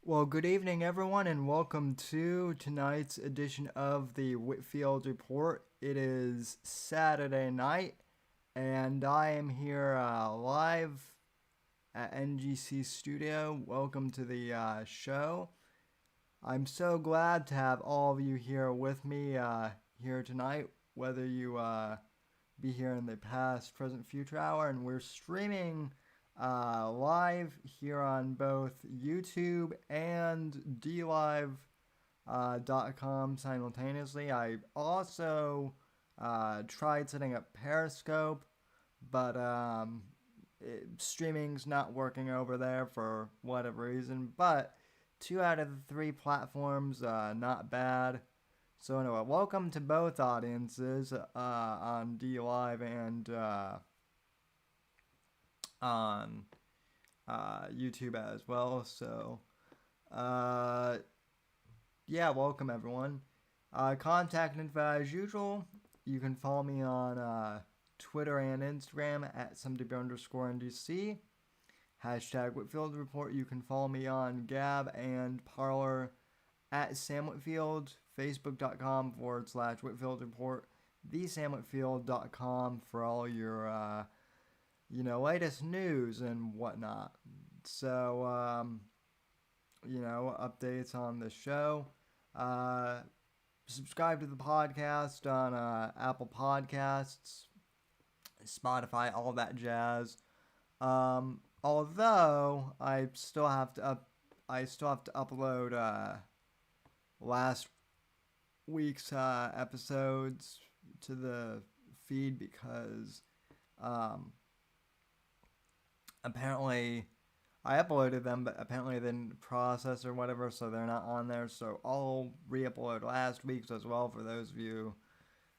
Well, good evening, everyone, and welcome to tonight's edition of the Whitfield Report. It is Saturday night, and I am here live at NGC Studio. Welcome to the show. I'm so glad to have all of you here with me here tonight, whether you be here in the past, present, future hour, and we're streaming live here on both YouTube and DLive.com simultaneously. I also tried setting up Periscope, but streaming's not working over there for whatever reason. But 2 out of the 3 platforms, not bad. So anyway, welcome to both audiences on DLive and on YouTube as well. So, yeah, welcome everyone. Contact info as usual. You can follow me on Twitter and Instagram at SomeTW_NDC. Hashtag Whitfield Report. You can follow me on Gab and Parler at Sam Whitfield. Facebook.com/Whitfield Report. TheSamWhitfield.com for all your latest news and whatnot. So, updates on the show. Subscribe to the podcast on Apple Podcasts, Spotify, all that jazz. Although I still have to upload last week's episodes to the feed because apparently I uploaded them, but apparently they didn't process or whatever, so they're not on there. So I'll re-upload last week's as well for those of you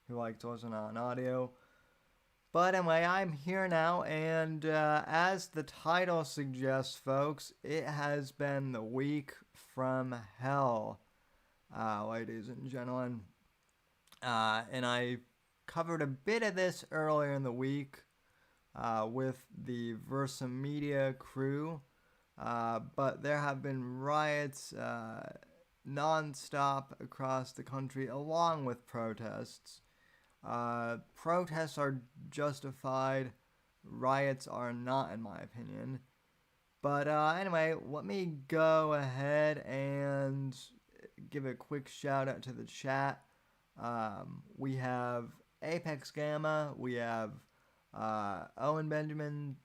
who like to listen on audio. But anyway, I'm here now, and as the title suggests, folks, it has been the week from hell, ladies and gentlemen. And I covered a bit of this earlier in the week with the Versa Media crew, but there have been riots non-stop across the country along with protests. Protests are justified, riots are not, in my opinion. But anyway, let me go ahead and give a quick shout out to the chat. We have Apex Gamma, we have Owen Benjamin,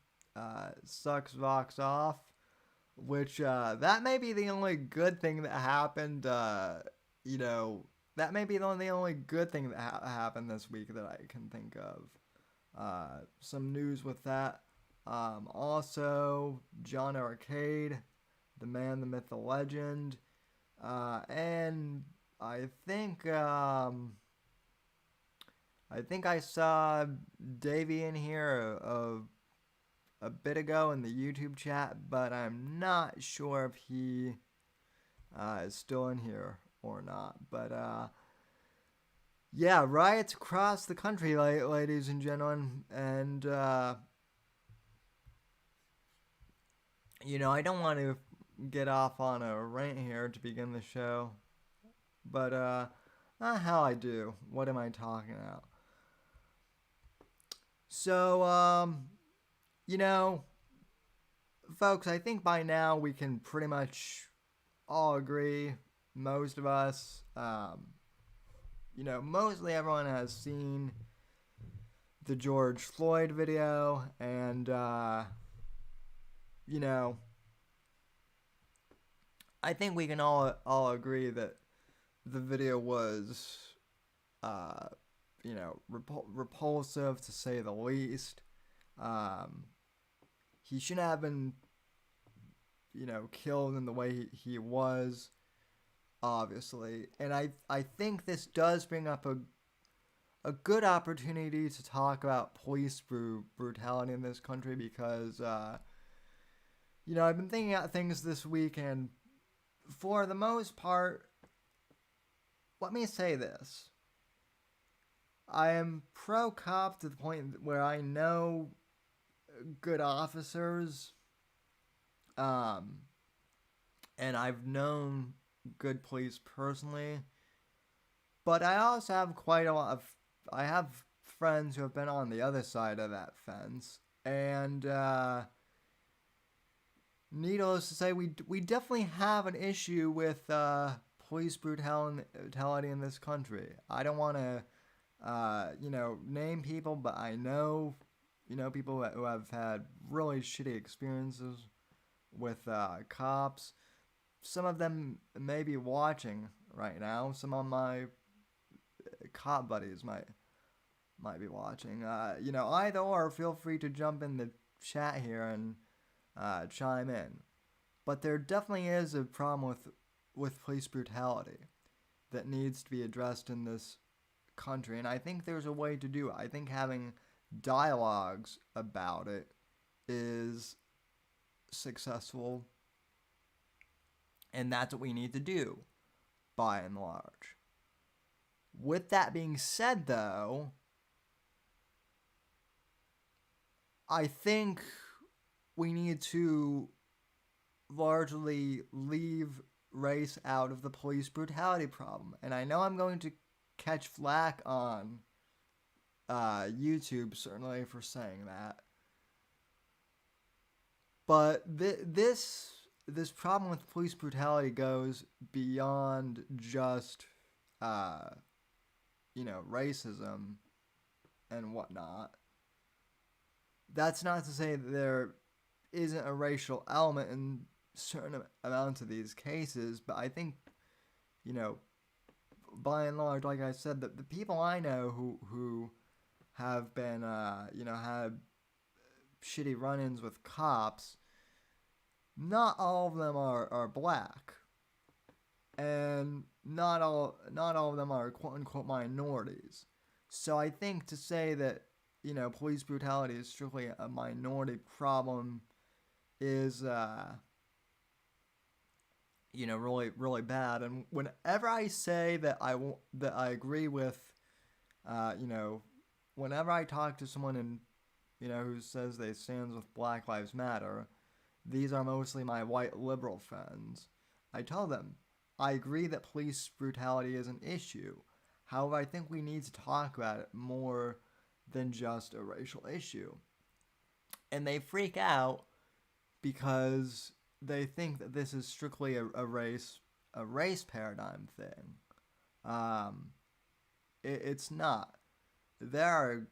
Sucks Vox Off, which that may be the only good thing that happened, that may be the only good thing that happened this week that I can think of. Some news with that. Also, John Arcade, the man, the myth, the legend. And I think I saw Davey in here a bit ago in the YouTube chat, but I'm not sure if he is still in here or not. But yeah, riots across the country, ladies and gentlemen, and I don't want to get off on a rant here to begin the show, but not how I do. What am I talking about? So, folks, I think by now we can pretty much all agree, most of us, mostly everyone has seen the George Floyd video, and, I think we can all agree that the video was, repulsive to say the least. He shouldn't have been, killed in the way he was, obviously. And I think this does bring up a good opportunity to talk about police brutality in this country because, I've been thinking about things this week, and for the most part, let me say this. I am pro-cop to the point where I know good officers and I've known good police personally, but I also have quite a lot of. I have friends who have been on the other side of that fence, and needless to say, we definitely have an issue with police brutality in this country. I don't want to, name people, but I know, people who have had really shitty experiences with cops. Some of them may be watching right now. Some of my cop buddies might be watching. Either or, feel free to jump in the chat here and chime in. But there definitely is a problem with police brutality that needs to be addressed in this country, and I think there's a way to do it. I think having dialogues about it is successful, and that's what we need to do, by and large. With that being said, though, I think we need to largely leave race out of the police brutality problem. And I know I'm going to catch flack on YouTube, certainly, for saying that. But this problem with police brutality goes beyond just, racism and whatnot. That's not to say that there isn't a racial element in certain amounts of these cases, but I think, by and large, like I said, the people I know who have been, had shitty run-ins with cops, not all of them are black, and not all of them are quote-unquote minorities. So I think to say that, police brutality is strictly a minority problem is, really, really bad. And whenever I say that I agree with, whenever I talk to someone who says they stand with Black Lives Matter, these are mostly my white liberal friends. I tell them, I agree that police brutality is an issue. However, I think we need to talk about it more than just a racial issue. And they freak out because they think that this is strictly a race paradigm thing. It's not. There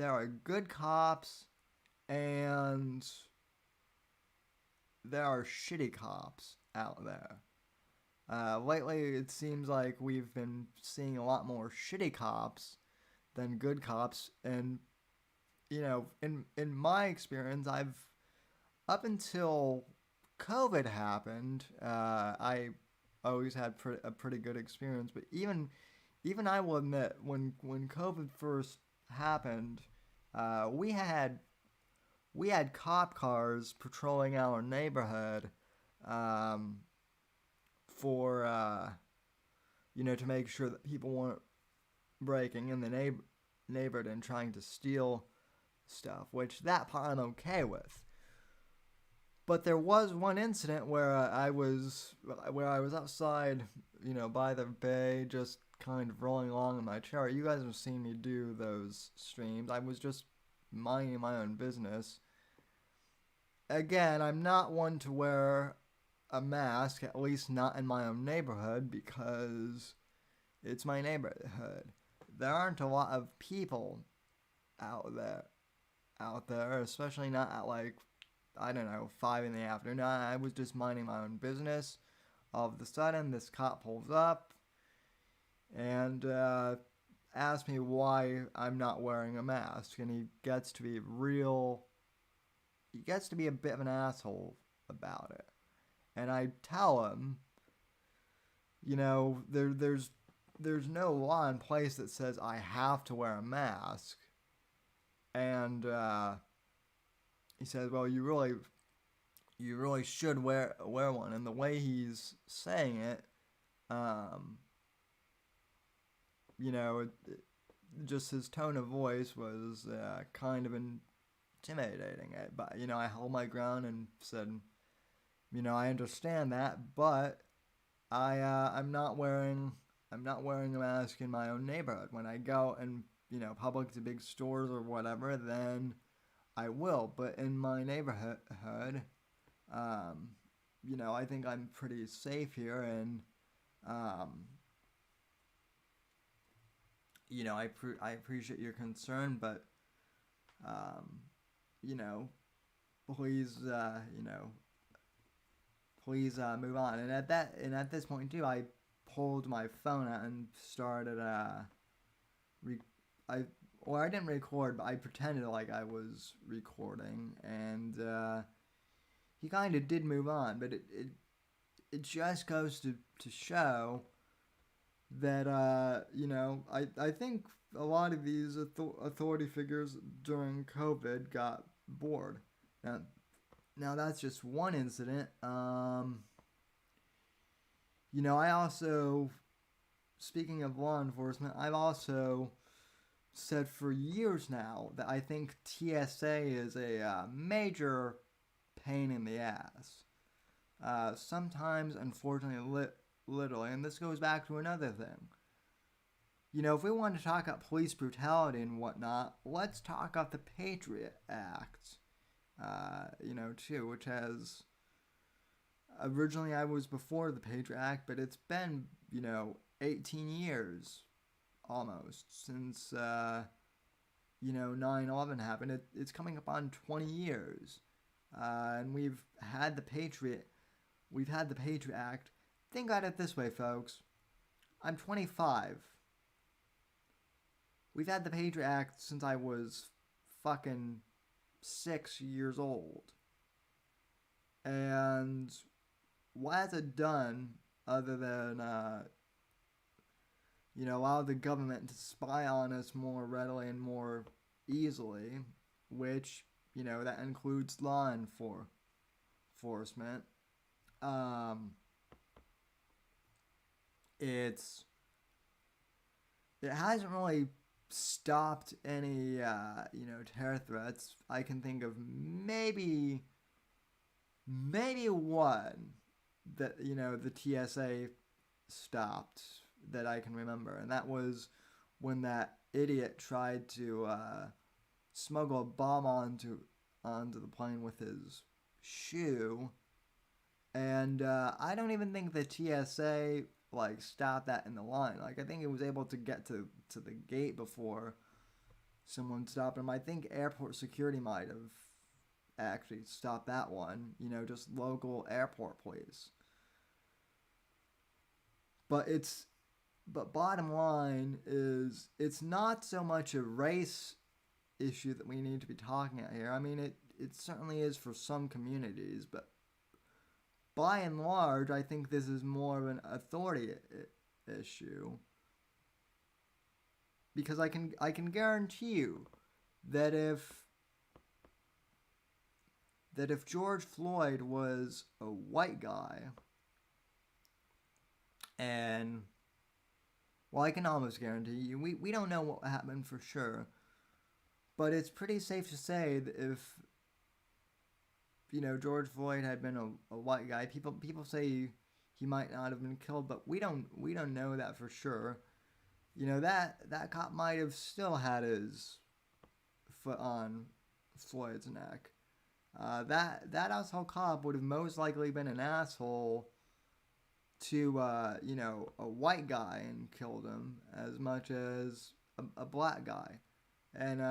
are good cops and there are shitty cops out there. Lately, it seems like we've been seeing a lot more shitty cops than good cops, and in my experience, up until COVID happened, I always had a pretty good experience. But even I will admit, when COVID first happened, we had cop cars patrolling our neighborhood, for to make sure that people weren't breaking in the neighborhood and trying to steal stuff, which that part I'm okay with. But there was one incident where I was outside, by the bay, just kind of rolling along in my chair. You guys have seen me do those streams. I was just minding my own business. Again, I'm not one to wear a mask, at least not in my own neighborhood, because it's my neighborhood. There aren't a lot of people out there, especially not at 5 in the afternoon. I was just minding my own business. All of a sudden, this cop pulls up and asks me why I'm not wearing a mask, and he gets to be a bit of an asshole about it. And I tell him, there's no law in place that says I have to wear a mask. And he says, well, you really should wear one. And the way he's saying it, just his tone of voice was kind of intimidating. But I held my ground and said, I understand that, but I'm not wearing a mask in my own neighborhood. When I go and public to big stores or whatever, then I will. But in my neighborhood, um, I think I'm pretty safe here, and um, I appreciate your concern, but um, you know, please, please move on. And at this point too, I pulled my phone out and started re- I I didn't record, but I pretended like I was recording, and he kind of did move on, but it just goes to show that I think a lot of these authority figures during COVID got bored. Now, now that's just one incident. I also, speaking of law enforcement, I've also said for years now that I think TSA is a major pain in the ass. Sometimes, unfortunately, literally, and this goes back to another thing. If we want to talk about police brutality and whatnot, let's talk about the Patriot Act, too, which has originally I was before the Patriot Act, but it's been 18 years almost since 9/11 happened. It's coming up on 20 years, and we've had the Patriot Act. Think about it this way, folks. I'm 25. We've had the Patriot Act since I was fucking 6 years old. And what has it done other than, allow the government to spy on us more readily and more easily, which, that includes law enforcement. Um, it hasn't really stopped any terror threats. I can think of maybe one that the TSA stopped that I can remember, and that was when that idiot tried to smuggle a bomb onto the plane with his shoe, and I don't even think the TSA stopped that in the line. I think it was able to get to the gate before someone stopped him. I think airport security might have actually stopped that one. Just local airport police. But bottom line is, it's not so much a race issue that we need to be talking about here. I mean, it certainly is for some communities, but by and large, I think this is more of an authority issue, because I can guarantee you that if George Floyd was a white guy, and well, I can almost guarantee you, we don't know what happened for sure, but it's pretty safe to say that if George Floyd had been a white guy, people say he might not have been killed, but we don't know that for sure. That cop might have still had his foot on Floyd's neck. That asshole cop would have most likely been an asshole to a white guy and killed him as much as a black guy. And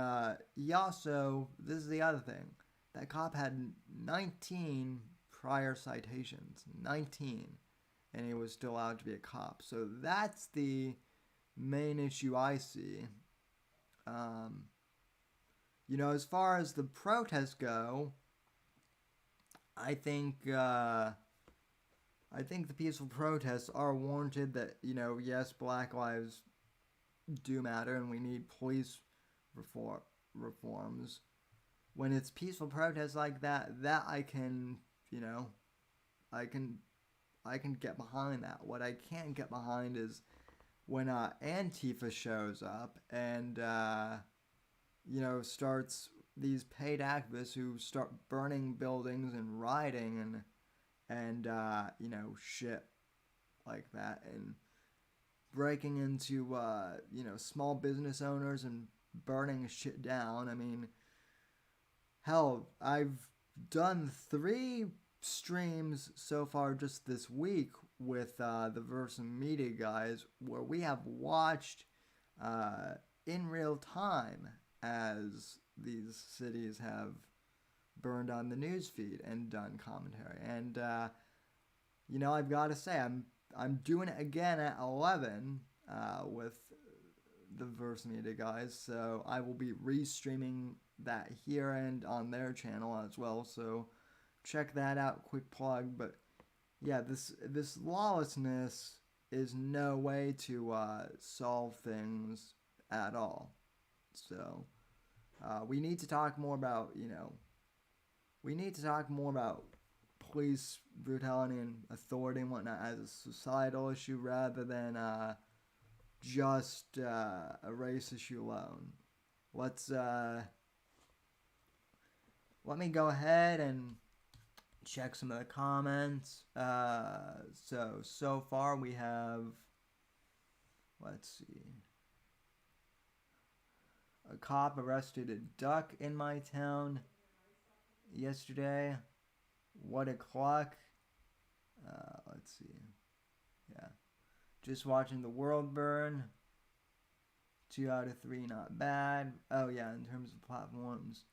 he also, this is the other thing, that cop had 19 prior citations, 19, and he was still allowed to be a cop. So that's the main issue I see. As far as the protests go, I think the peaceful protests are warranted. That yes, Black lives do matter, and we need police reforms. When it's peaceful protests like that I can I can get behind that. What I can't get behind is when Antifa shows up and starts, these paid activists who start burning buildings and rioting and shit like that, and breaking into small business owners and burning shit down. I mean, hell, I've done 3 streams so far just this week with the Versa Media guys, where we have watched in real time as these cities have burned on the news feed and done commentary. And I've got to say, I'm doing it again at 11 with the Versa Media guys, so I will be restreaming that here and on their channel as well. So check that out. Quick plug. But yeah, this lawlessness is no way to solve things at all. So we need to talk more about police brutality and authority and whatnot as a societal issue rather than just a race issue alone. Let me go ahead and check some of the comments. So far we have, let's see, a cop arrested a duck in my town yesterday. What a clock. Let's see. Yeah. Just watching the world burn. 2 out of 3, not bad. Oh yeah, in terms of platforms.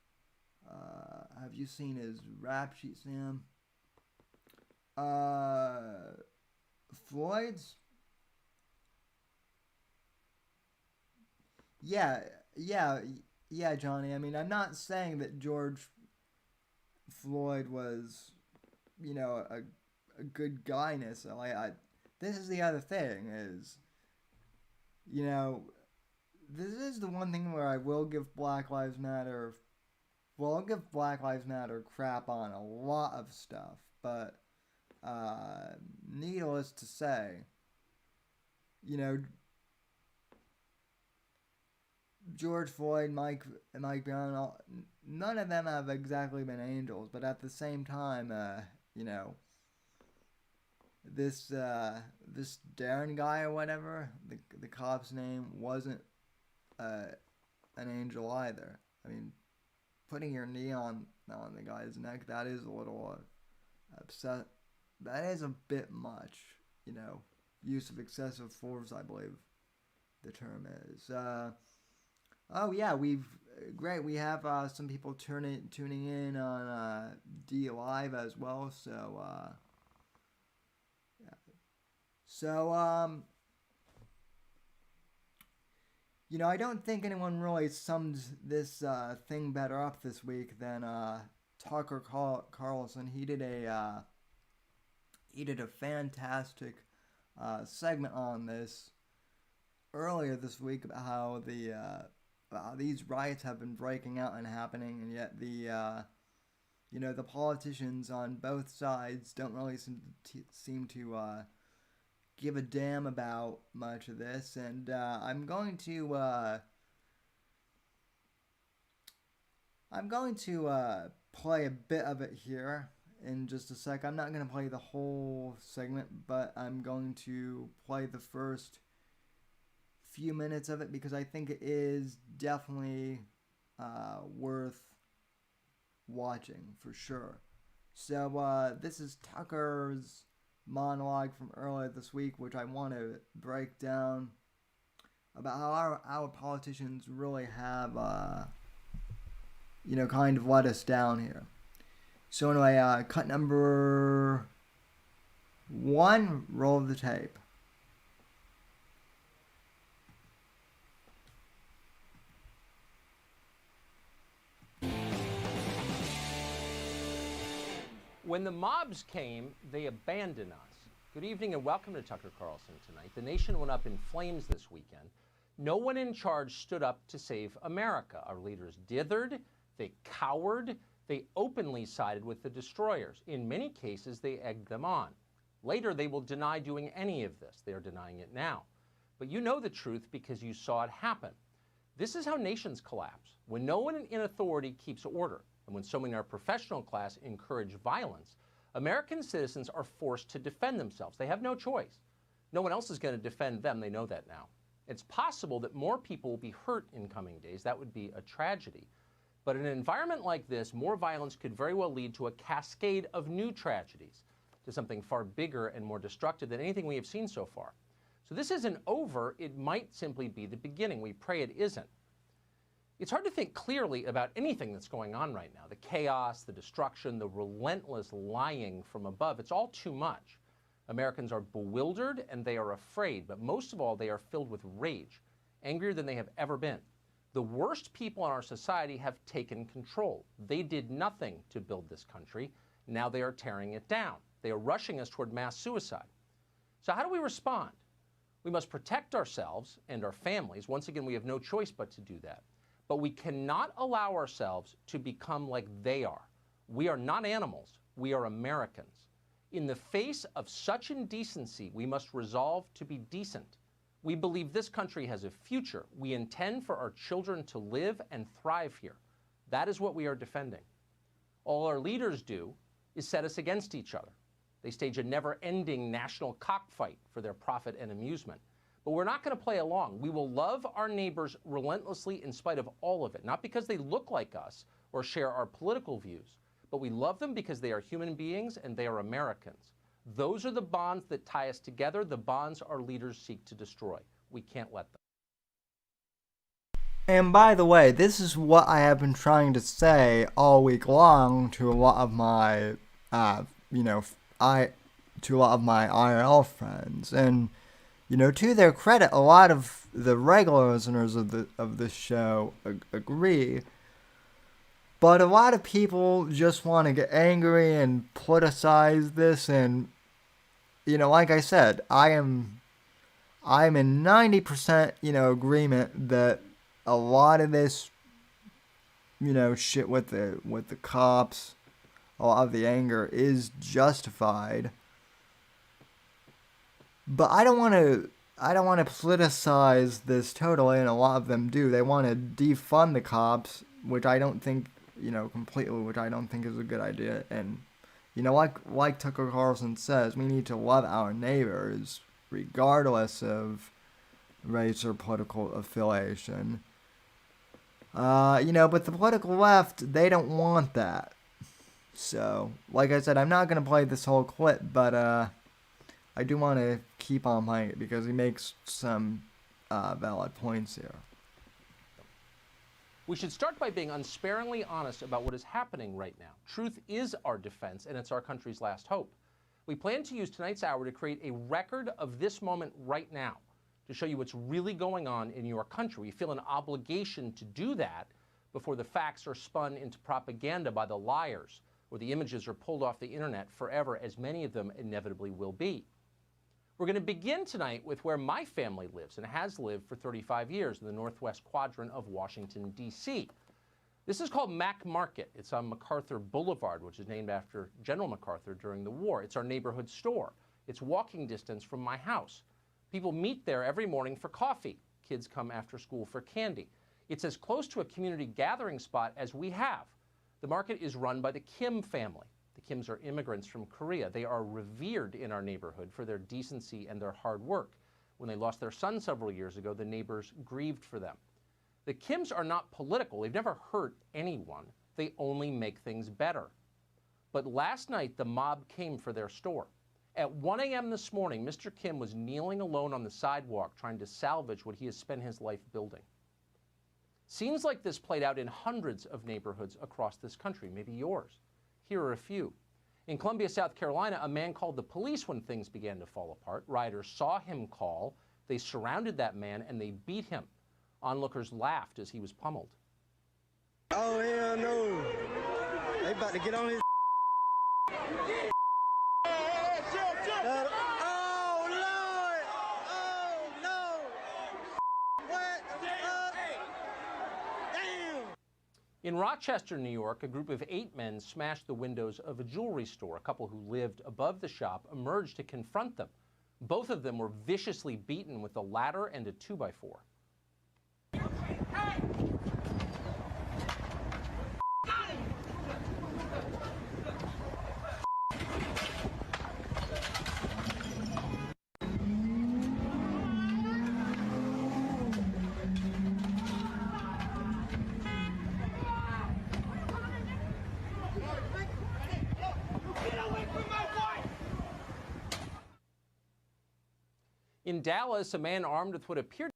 Have you seen his rap sheet, Sam? Floyd's? Yeah, Johnny. I mean, I'm not saying that George Floyd was, a good guy necessarily. This is the other thing is, this is the one thing where I will give Black Lives Matter. Well, I'll give Black Lives Matter crap on a lot of stuff, but needless to say, George Floyd, Mike Brown, none of them have exactly been angels, but at the same time, this Darren guy or whatever, the cop's name wasn't an angel either. I mean, putting your knee on the guy's neck, that is a little upset. That is a bit much, use of excessive force, I believe the term is. Oh yeah, we have some people tuning in on D Live as well. So yeah. So I don't think anyone really summed this thing better up this week than Tucker Carlson. He did a fantastic segment on this earlier this week about how these riots have been breaking out and happening, and yet the politicians on both sides don't really seem to give a damn about much of this. And I'm going to play a bit of it here in just a sec. I'm not going to play the whole segment, but I'm going to play the first few minutes of it because I think it is definitely worth watching for sure. So this is Tucker's monologue from earlier this week, which I want to break down about how our politicians really have kind of let us down here. So anyway, cut number 1, roll the tape. When the mobs came, they abandoned us. Good evening and welcome to Tucker Carlson Tonight. The nation went up in flames this weekend. No one in charge stood up to save America. Our leaders dithered, they cowered, they openly sided with the destroyers. In many cases, they egged them on. Later, they will deny doing any of this. They are denying it now. But you know the truth because you saw it happen. This is how nations collapse. When no one in authority keeps order, and when so many in our professional class encourage violence, American citizens are forced to defend themselves. They have no choice. No one else is going to defend them. They know that now. It's possible that more people will be hurt in coming days. That would be a tragedy. But in an environment like this, more violence could very well lead to a cascade of new tragedies, to something far bigger and more destructive than anything we have seen so far. So this isn't over. It might simply be the beginning. We pray it isn't. It's hard to think clearly about anything that's going on right now. The chaos, the destruction, the relentless lying from above, it's all too much. Americans are bewildered and they are afraid, but most of all, they are filled with rage, angrier than they have ever been. The worst people in our society have taken control. They did nothing to build this country. Now they are tearing it down. They are rushing us toward mass suicide. So how do we respond? We must protect ourselves and our families. Once again, we have no choice but to do that. But we cannot allow ourselves to become like they are. We are not animals. We are Americans. In the face of such indecency, we must resolve to be decent. We believe this country has a future. We intend for our children to live and thrive here. That is what we are defending. All our leaders do is set us against each other. They stage a never-ending national cockfight for their profit and amusement. But we're not going to play along. We will love our neighbors relentlessly in spite of all of it, not because they look like us or share our political views, but we love them because they are human beings and they are Americans. Those are the bonds that tie us together, the bonds our leaders seek to destroy. We can't let them. And by the way, this is what I have been trying to say all week long to a lot of my, to a lot of my IRL friends. And, to their credit, a lot of the regular listeners of this show agree. But a lot of people just want to get angry and politicize this. And, like I said, I'm in 90%, agreement that a lot of this, shit with the cops, a lot of the anger is justified. But I don't want to politicize this totally, and a lot of them do. They want to defund the cops, which I don't think, completely, which I don't think is a good idea. And, like Tucker Carlson says, we need to love our neighbors, regardless of race or political affiliation. But the political left, they don't want that. So, like I said, I'm not going to play this whole clip, but I do want to keep on playing it because he makes some valid points here. We should start by being unsparingly honest about what is happening right now. Truth is our defense, and it's our country's last hope. We plan to use tonight's hour to create a record of this moment right now, to show you what's really going on in your country. We feel an obligation to do that before the facts are spun into propaganda by the liars, or the images are pulled off the internet forever, as many of them inevitably will be. We're going to begin tonight with where my family lives and has lived for 35 years in the northwest quadrant of Washington, D.C. This is called Mack Market. It's on MacArthur Boulevard, which is named after General MacArthur during the war. It's our neighborhood store. It's walking distance from my house. People meet there every morning for coffee. Kids come after school for candy. It's as close to a community gathering spot as we have. The market is run by the Kim family. The Kims are immigrants from Korea. They are revered in our neighborhood for their decency and their hard work. When they lost their son several years ago, the neighbors grieved for them. The Kims are not political. They've never hurt anyone. They only make things better. But last night, the mob came for their store. At 1 a.m. this morning, Mr. Kim was kneeling alone on the sidewalk trying to salvage what he has spent his life building. Scenes like this played out in hundreds of neighborhoods across this country, maybe yours. Here are a few. In Columbia, South Carolina, a man called the police when things began to fall apart. Rioters saw him call. They surrounded that man and they beat him. Onlookers laughed as he was pummeled. Oh, hell no. They about to get on his oh, Lord. Oh, no. What? Damn. In Rochester, New York, a group of 8 men smashed the windows of a jewelry store. A couple who lived above the shop emerged to confront them. Both of them were viciously beaten with a ladder and a 2x4. In Dallas, a man armed with what appeared.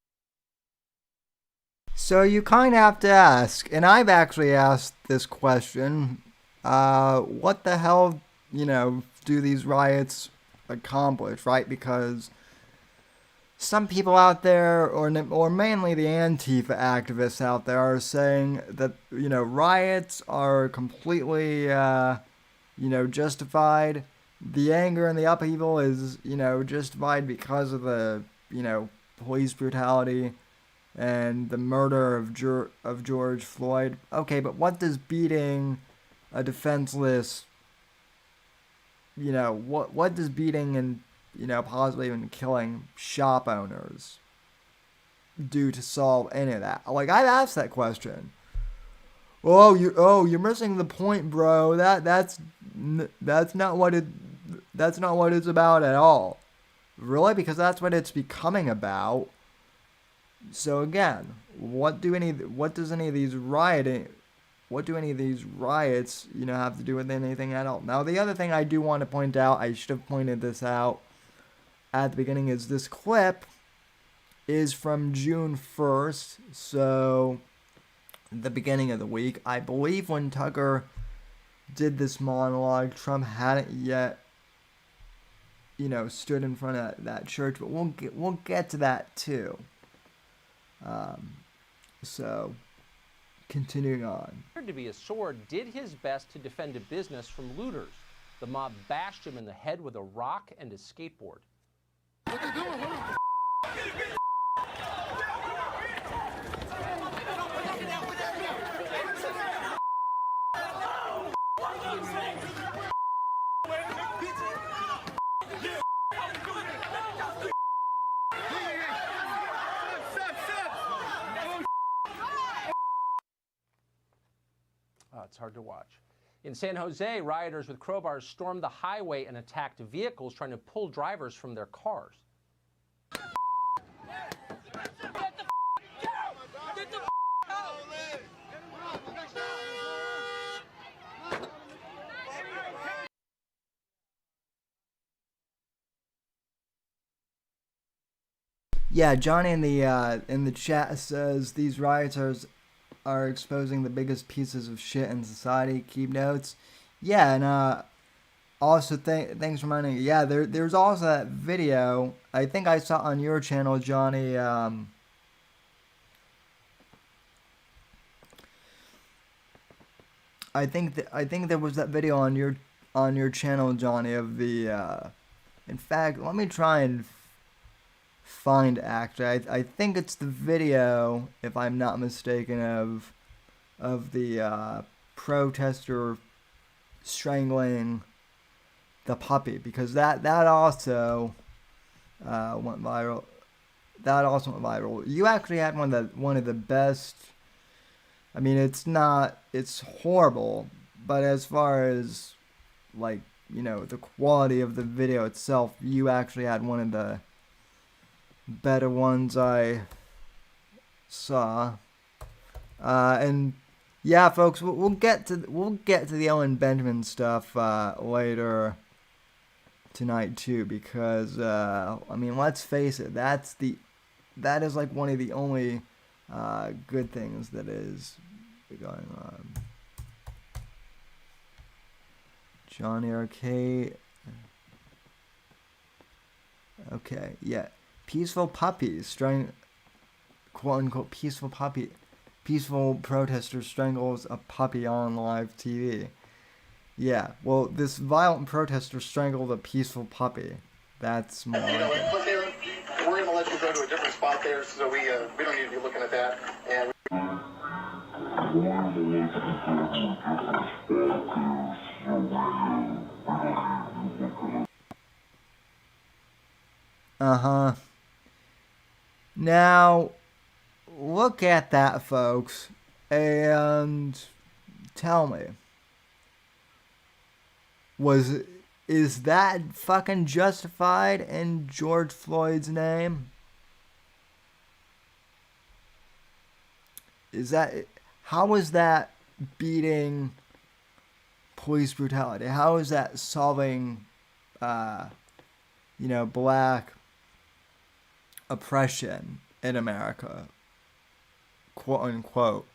So you kind of have to ask, and I've actually asked this question, what the hell, do these riots accomplish, right? Because some people out there, or mainly the Antifa activists out there, are saying that, riots are completely, justified. The anger and the upheaval is, justified because of the, police brutality and the murder of George Floyd. Okay, but what does beating a defenseless, what does beating and, possibly even killing shop owners do to solve any of that? Like, I've asked that question. You're missing the point, bro. That's not what it's about at all. Really? Because that's what it's becoming about. So again, what do any of these riots, have to do with anything at all? Now, the other thing I do want to point out, I should have pointed this out at the beginning, is this clip is from June 1st, so the beginning of the week. I believe when Tucker did this monologue, Trump hadn't yet, stood in front of that church, but we'll get to that too. So, continuing on. Appeared to be a sword, did his best to defend a business from looters. The mob bashed him in the head with a rock and a skateboard. What they doing? It's hard to watch. In San Jose, rioters with crowbars stormed the highway and attacked vehicles trying to pull drivers from their cars. Yeah, Johnny in the chat says these riots are exposing the biggest pieces of shit in society. Keep notes. Yeah, and also thanks for reminding me. Yeah, there's also that video. I think I saw on your channel, Johnny. I think there was that video on your channel, Johnny, of the. In fact, let me try and find actually. I think it's the video, if I'm not mistaken, of the protester strangling the puppy, because that also went viral. That also went viral. You actually had one of the best. I mean, it's horrible, but as far as like, the quality of the video itself, you actually had one of the better ones I saw. And yeah, folks, we'll get to the Ellen Benjamin stuff later tonight too, because I mean, let's face it, that is like one of the only good things that is going on. Johnny Arcade. Okay, yeah. Peaceful puppies, quote unquote peaceful protester strangles a puppy on live TV. Yeah, well, this violent protester strangled a peaceful puppy. That's more. We're gonna let you go to a different spot there, so we don't need to be looking at that. And Now, look at that, folks, and tell me, is that fucking justified in George Floyd's name? How is that beating police brutality? How is that solving, black oppression in America, quote unquote.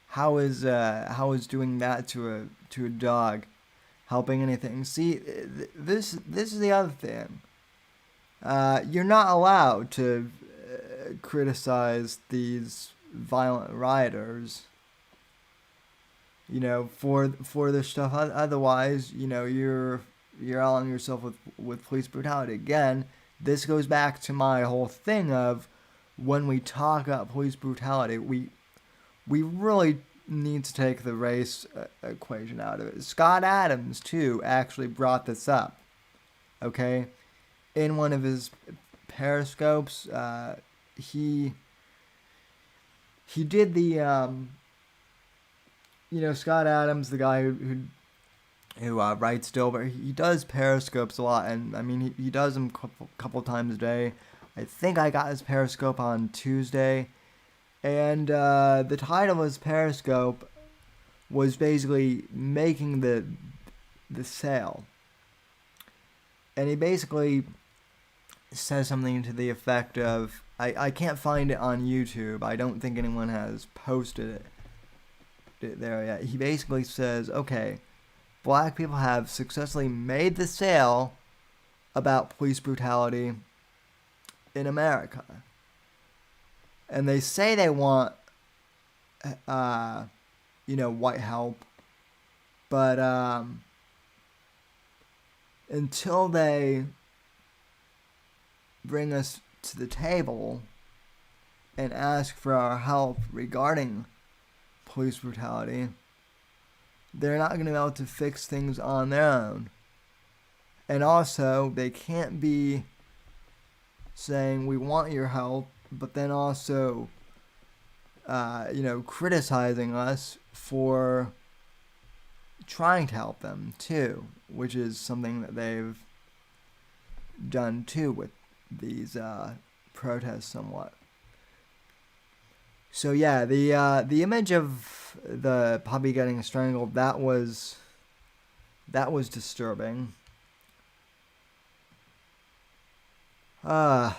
How is doing that to a dog helping anything? See, this is the other thing. You're not allowed to criticize these violent rioters, for their stuff. Otherwise, you're allying yourself with police brutality. Again, this goes back to my whole thing of when we talk about police brutality, we really need to take the race equation out of it. Scott Adams, too, actually brought this up, okay? In one of his periscopes, he did the, Scott Adams, the guy who writes Dilbert, he does periscopes a lot, and, I mean, he does them a couple times a day. I think I got his periscope on Tuesday. And the title of his Periscope was basically making the sale. And he basically says something to the effect of, I can't find it on YouTube. I don't think anyone has posted it there yet. He basically says, okay, black people have successfully made the sale about police brutality in America. And they say they want, white help, but until they bring us to the table and ask for our help regarding police brutality, they're not going to be able to fix things on their own. And also, they can't be saying, we want your help, but then also, criticizing us for trying to help them too, which is something that they've done too with these protests somewhat. So yeah, the image of the puppy getting strangled, that was disturbing. I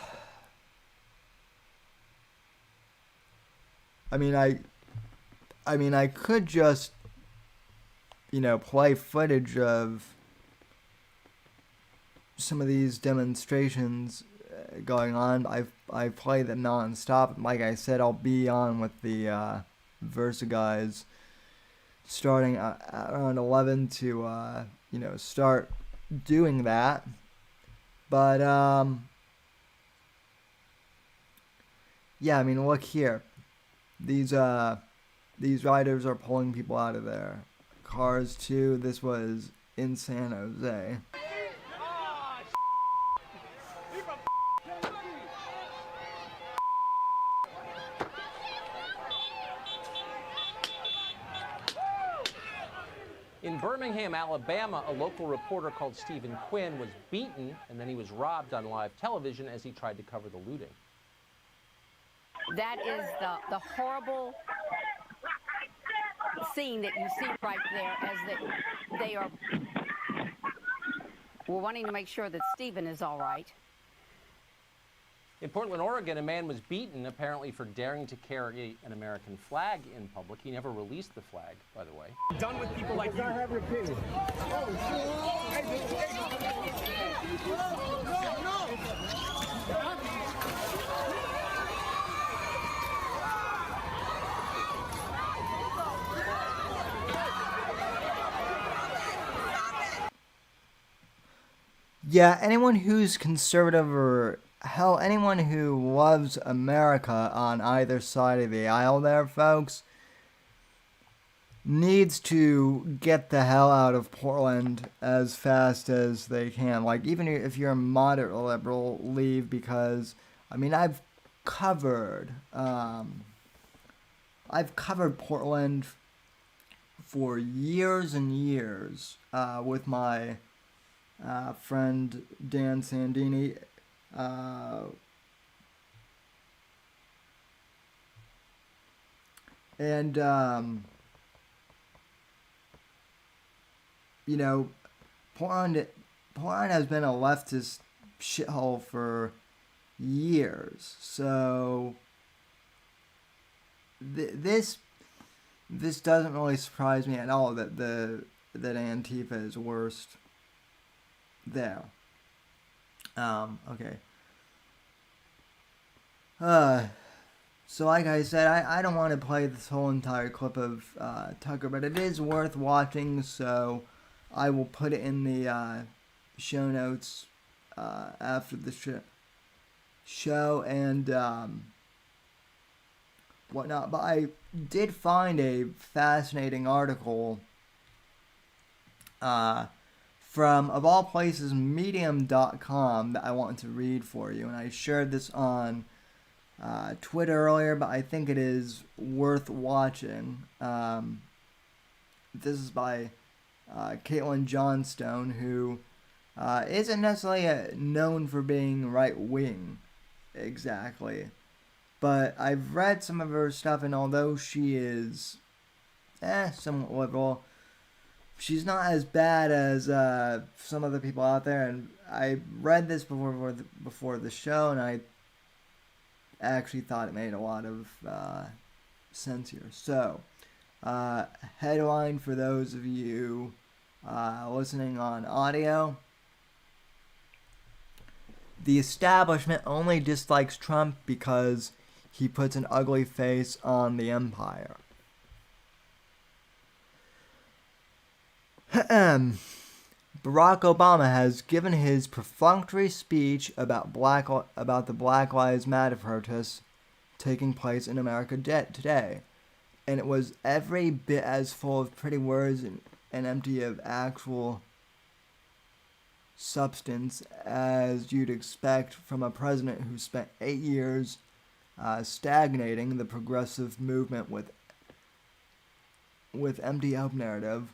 mean, I could just, play footage of some of these demonstrations going on. I play them non-stop. Like I said, I'll be on with the Versa guys starting at around 11 to, start doing that. But, yeah, I mean, look here. These riders are pulling people out of their cars too. This was in San Jose. In Birmingham, Alabama, a local reporter called Stephen Quinn was beaten and then he was robbed on live television as he tried to cover the looting. That is the horrible scene that you see right there as they are. We're wanting to make sure that Stephen is all right. In Portland, Oregon, a man was beaten apparently for daring to carry an American flag in public. He never released the flag, by the way. Done with people like you. I have your opinion. Yeah, anyone who's conservative or hell, anyone who loves America on either side of the aisle there, folks, needs to get the hell out of Portland as fast as they can. Like, even if you're a moderate liberal, leave, because, I mean, I've covered Portland for years and years with my friend Dan Sandini. Portland has been a leftist shithole for years. So this doesn't really surprise me at all that Antifa is worst there. Okay. So like I said, I don't want to play this whole entire clip of Tucker, but it is worth watching, so I will put it in the show notes after the show and whatnot. But I did find a fascinating article from, of all places, medium.com that I want to read for you, and I shared this on Twitter earlier, but I think it is worth watching. This is by Caitlin Johnstone, who isn't necessarily known for being right-wing, exactly. But I've read some of her stuff, and although she is somewhat liberal, she's not as bad as some other people out there. And I read this before the show, and I actually thought it made a lot of sense here. So, headline for those of you listening on audio: the establishment only dislikes Trump because he puts an ugly face on the empire. Barack Obama has given his perfunctory speech about the Black Lives Matter protests taking place in America today, and it was every bit as full of pretty words and empty of actual substance as you'd expect from a president who spent 8 years stagnating the progressive movement with empty hope narrative,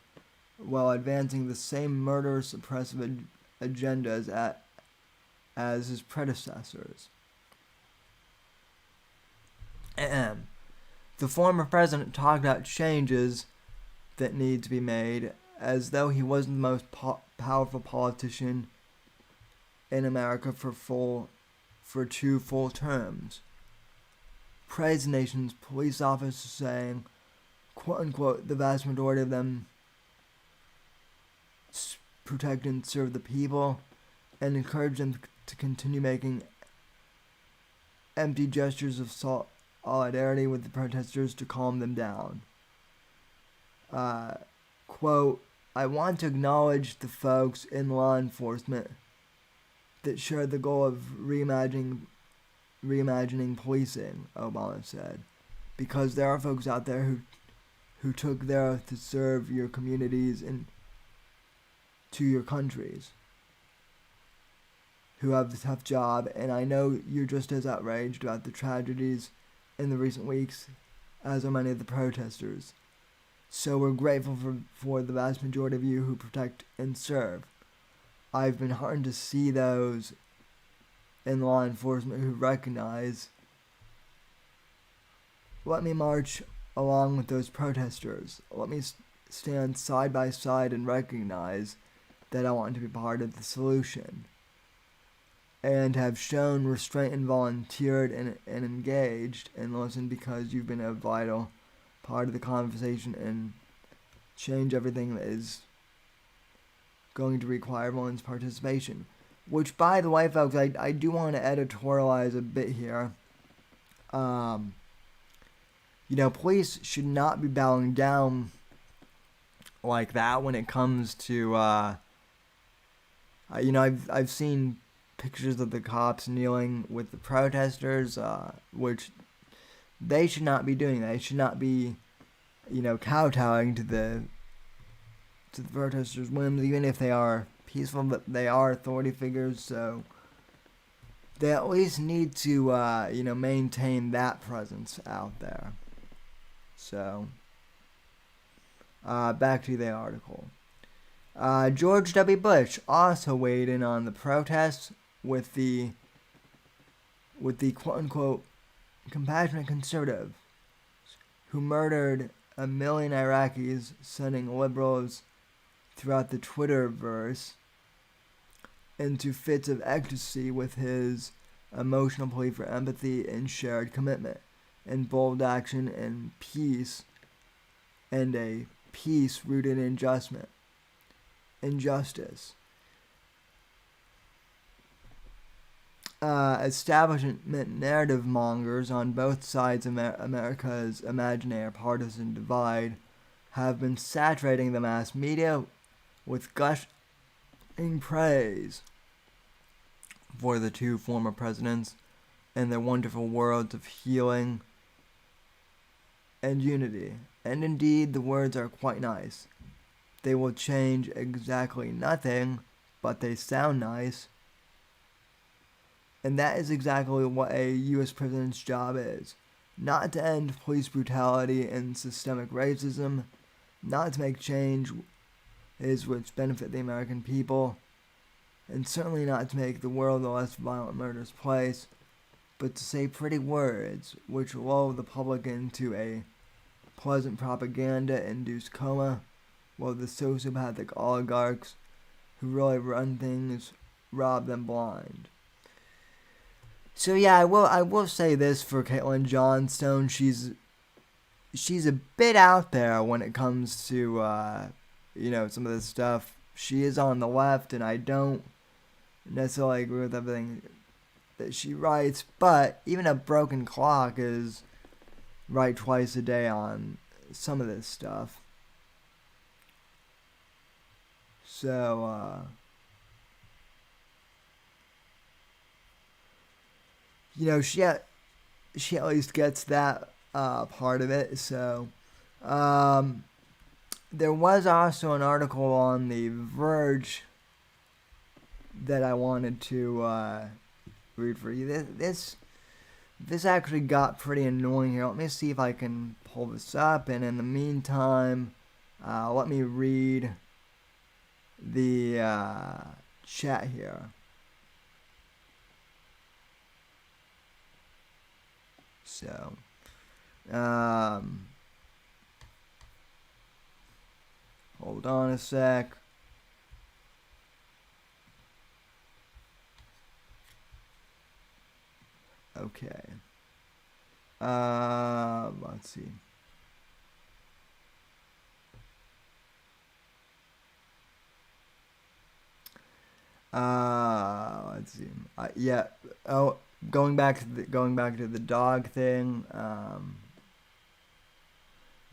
while advancing the same murderous, oppressive agendas as his predecessors. The former president talked about changes that need to be made as though he wasn't the most powerful politician in America for 2 full terms. Praised the nation's police officers, saying, quote unquote, the vast majority of them protect and serve the people, and encourage them to continue making empty gestures of solidarity with the protesters to calm them down. Quote, I want to acknowledge the folks in law enforcement that share the goal of reimagining policing, Obama said, because there are folks out there who took their oath to serve your communities and to your countries, who have the tough job, and I know you're just as outraged about the tragedies in the recent weeks as are many of the protesters. So we're grateful for the vast majority of you who protect and serve. I've been heartened to see those in law enforcement who recognize, let me march along with those protesters. Let me stand side by side and recognize that I want to be part of the solution, and have shown restraint and volunteered and engaged and listened because you've been a vital part of the conversation and change everything that is going to require everyone's participation. Which, by the way, folks, I do want to editorialize a bit here. Police should not be bowing down like that when it comes to, I've seen pictures of the cops kneeling with the protesters, which they should not be doing that. They should not be, kowtowing to the protesters' whims, even if they are peaceful, but they are authority figures, so they at least need to, maintain that presence out there. So, back to the article. George W. Bush also weighed in on the protests with the quote-unquote compassionate conservative who murdered 1 million Iraqis, sending liberals throughout the Twitterverse into fits of ecstasy with his emotional plea for empathy and shared commitment, and bold action and peace, and a peace rooted in injustice. Establishment narrative mongers on both sides of America's imaginary partisan divide have been saturating the mass media with gushing praise for the two former presidents and their wonderful worlds of healing and unity. And indeed, the words are quite nice. They will change exactly nothing, but they sound nice. And that is exactly what a U.S. president's job is. Not to end police brutality and systemic racism, not to make change which benefit the American people, and certainly not to make the world a less violent, murderous place, but to say pretty words which lull the public into a pleasant propaganda-induced coma, while the sociopathic oligarchs who really run things rob them blind. So yeah, I will say this for Caitlin Johnstone. She's a bit out there when it comes to some of this stuff. She is on the left, and I don't necessarily agree with everything that she writes. But even a broken clock is right twice a day on some of this stuff. So she at least gets that part of it. So there was also an article on The Verge that I wanted to read for you. This actually got pretty annoying here. Let me see if I can pull this up, and in the meantime, let me read the chat here. So, hold on a sec. Okay. Let's see. Let's see. Yeah. Oh, going back to the dog thing.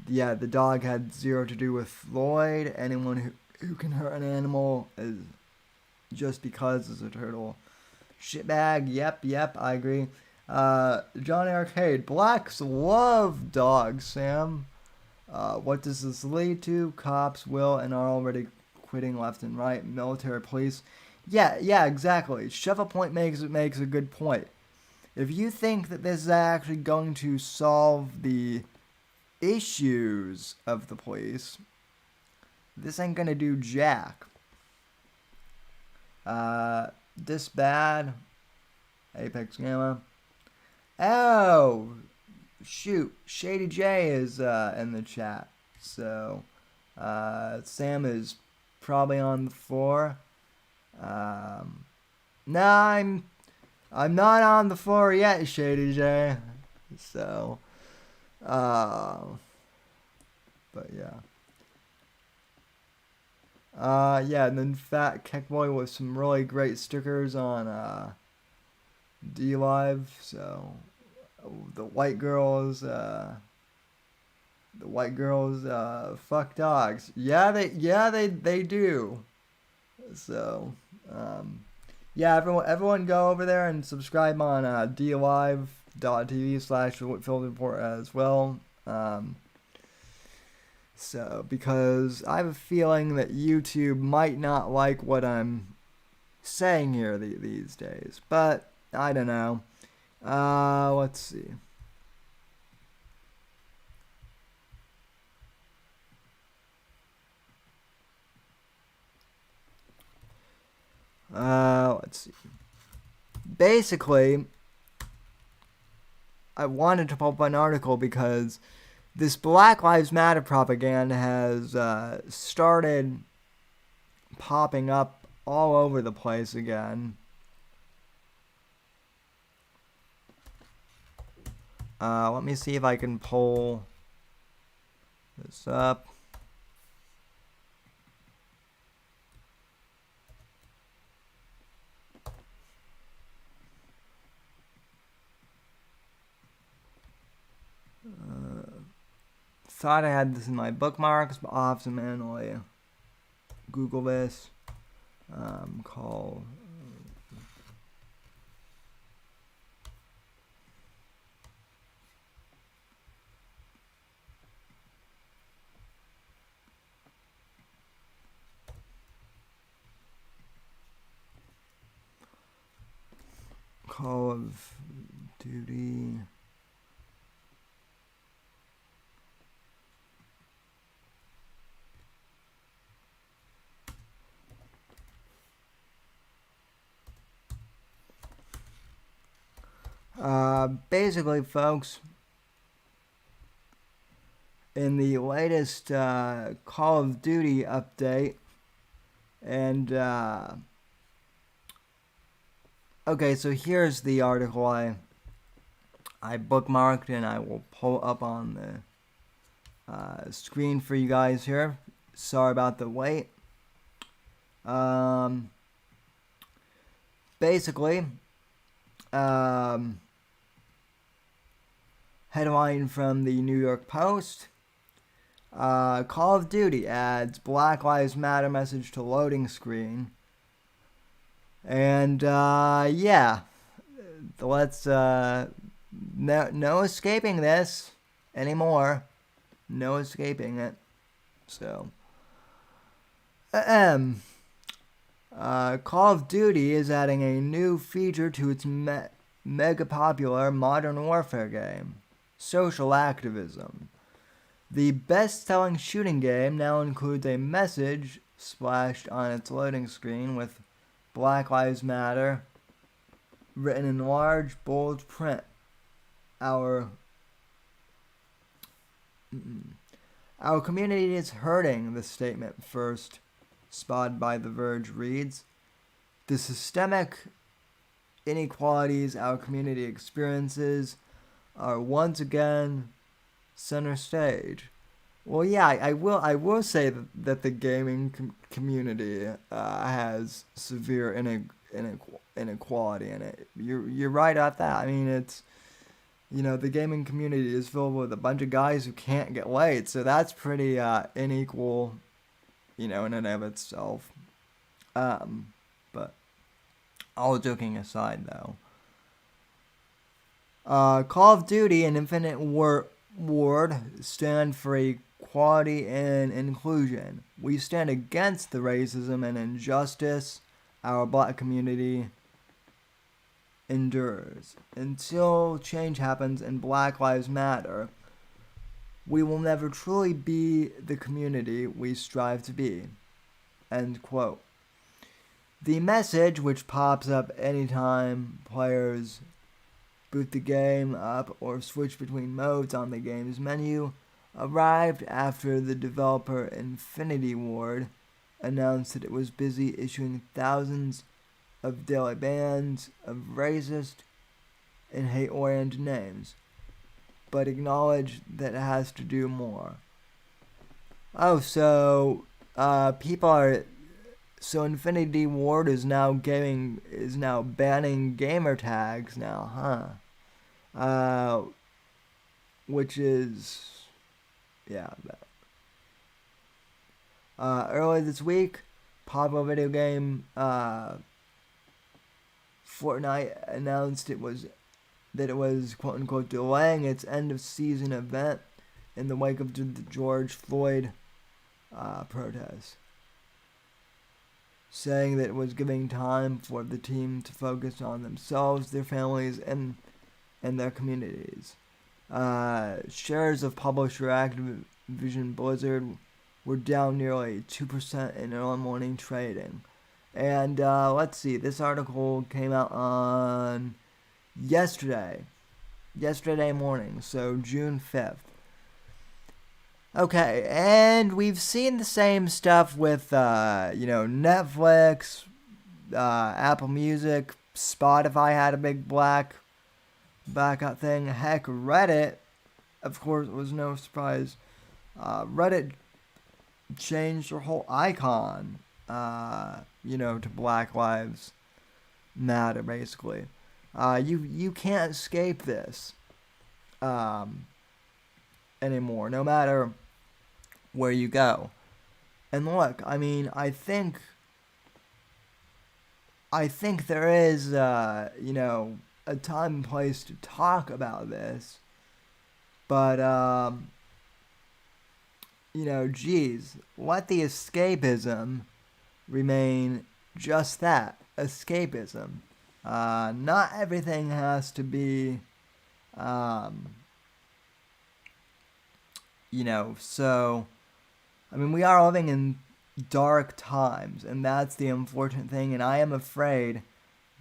Yeah, the dog had zero to do with Floyd. Anyone who can hurt an animal is just because is a turtle shitbag. Yep, I agree. Johnny Arcade. Blacks love dogs, Sam. What does this lead to? Cops will and are already quitting left and right. Military, police. Yeah, exactly. Shovel Point makes a good point. If you think that this is actually going to solve the issues of the police, this ain't gonna do jack. This bad. Apex Gamma. Oh, shoot. Shady J is in the chat. So, Sam is probably on the floor. No, I'm not on the floor yet, Shady J. So, but yeah. Yeah, and then Fat Keckboy with some really great stickers on D Live. So the white girls fuck dogs. Yeah, they do. So yeah, everyone go over there and subscribe on dlive.tv/Whitfield Report as well. So, because I have a feeling that YouTube might not like what I'm saying here these days. But, I don't know. Let's see. Let's see. Basically, I wanted to pop an article because this Black Lives Matter propaganda has started popping up all over the place again. Let me see if I can pull this up. Thought I had this in my bookmarks, but I'll have to manually Google this. Call of Duty. Basically, folks, in the latest Call of Duty update, and okay, so here's the article I bookmarked, and I will pull up on the screen for you guys here. Sorry about the wait. Basically, headline from the New York Post. Call of Duty adds Black Lives Matter message to loading screen. And, yeah. Let's, no escaping this anymore. No escaping it. So, Call of Duty is adding a new feature to its mega popular Modern Warfare game, social activism. The best-selling shooting game now includes a message splashed on its loading screen with Black Lives Matter written in large, bold print. Our community is hurting, the statement first spotted by The Verge reads. The systemic inequalities our community experiences are once again center stage. Well, yeah, I will say that the gaming community has severe inequality in it. You're right at that. I mean, it's, the gaming community is filled with a bunch of guys who can't get laid, so that's pretty unequal, in and of itself. But all joking aside, though, Call of Duty and Infinite Ward stand for equality and inclusion. We stand against the racism and injustice our black community endures. Until change happens and Black Lives Matter, we will never truly be the community we strive to be. End quote. The message, which pops up anytime players boot the game up or switch between modes on the game's menu, arrived after the developer Infinity Ward announced that it was busy issuing thousands of daily bans of racist and hate-oriented names, but acknowledged that it has to do more. Oh, so Infinity Ward is now banning gamer tags now, huh? Which is, yeah. Earlier this week, popular video game Fortnite announced that it was quote unquote delaying its end of season event in the wake of the George Floyd protests, saying that it was giving time for the team to focus on themselves, their families, and their communities. Shares of publisher Activision Blizzard were down nearly 2% in early morning trading. And let's see, this article came out on yesterday morning, so June 5th. Okay, and we've seen the same stuff with, Netflix, Apple Music, Spotify had a big blackout thing. Heck, Reddit, of course, was no surprise. Reddit changed their whole icon, to Black Lives Matter, basically. You can't escape this anymore, no matter where you go. And look, I mean, I think there is, a time and place to talk about this. But, geez, let the escapism remain just that, escapism. Not everything has to be, so, I mean, we are living in dark times, and that's the unfortunate thing, and I am afraid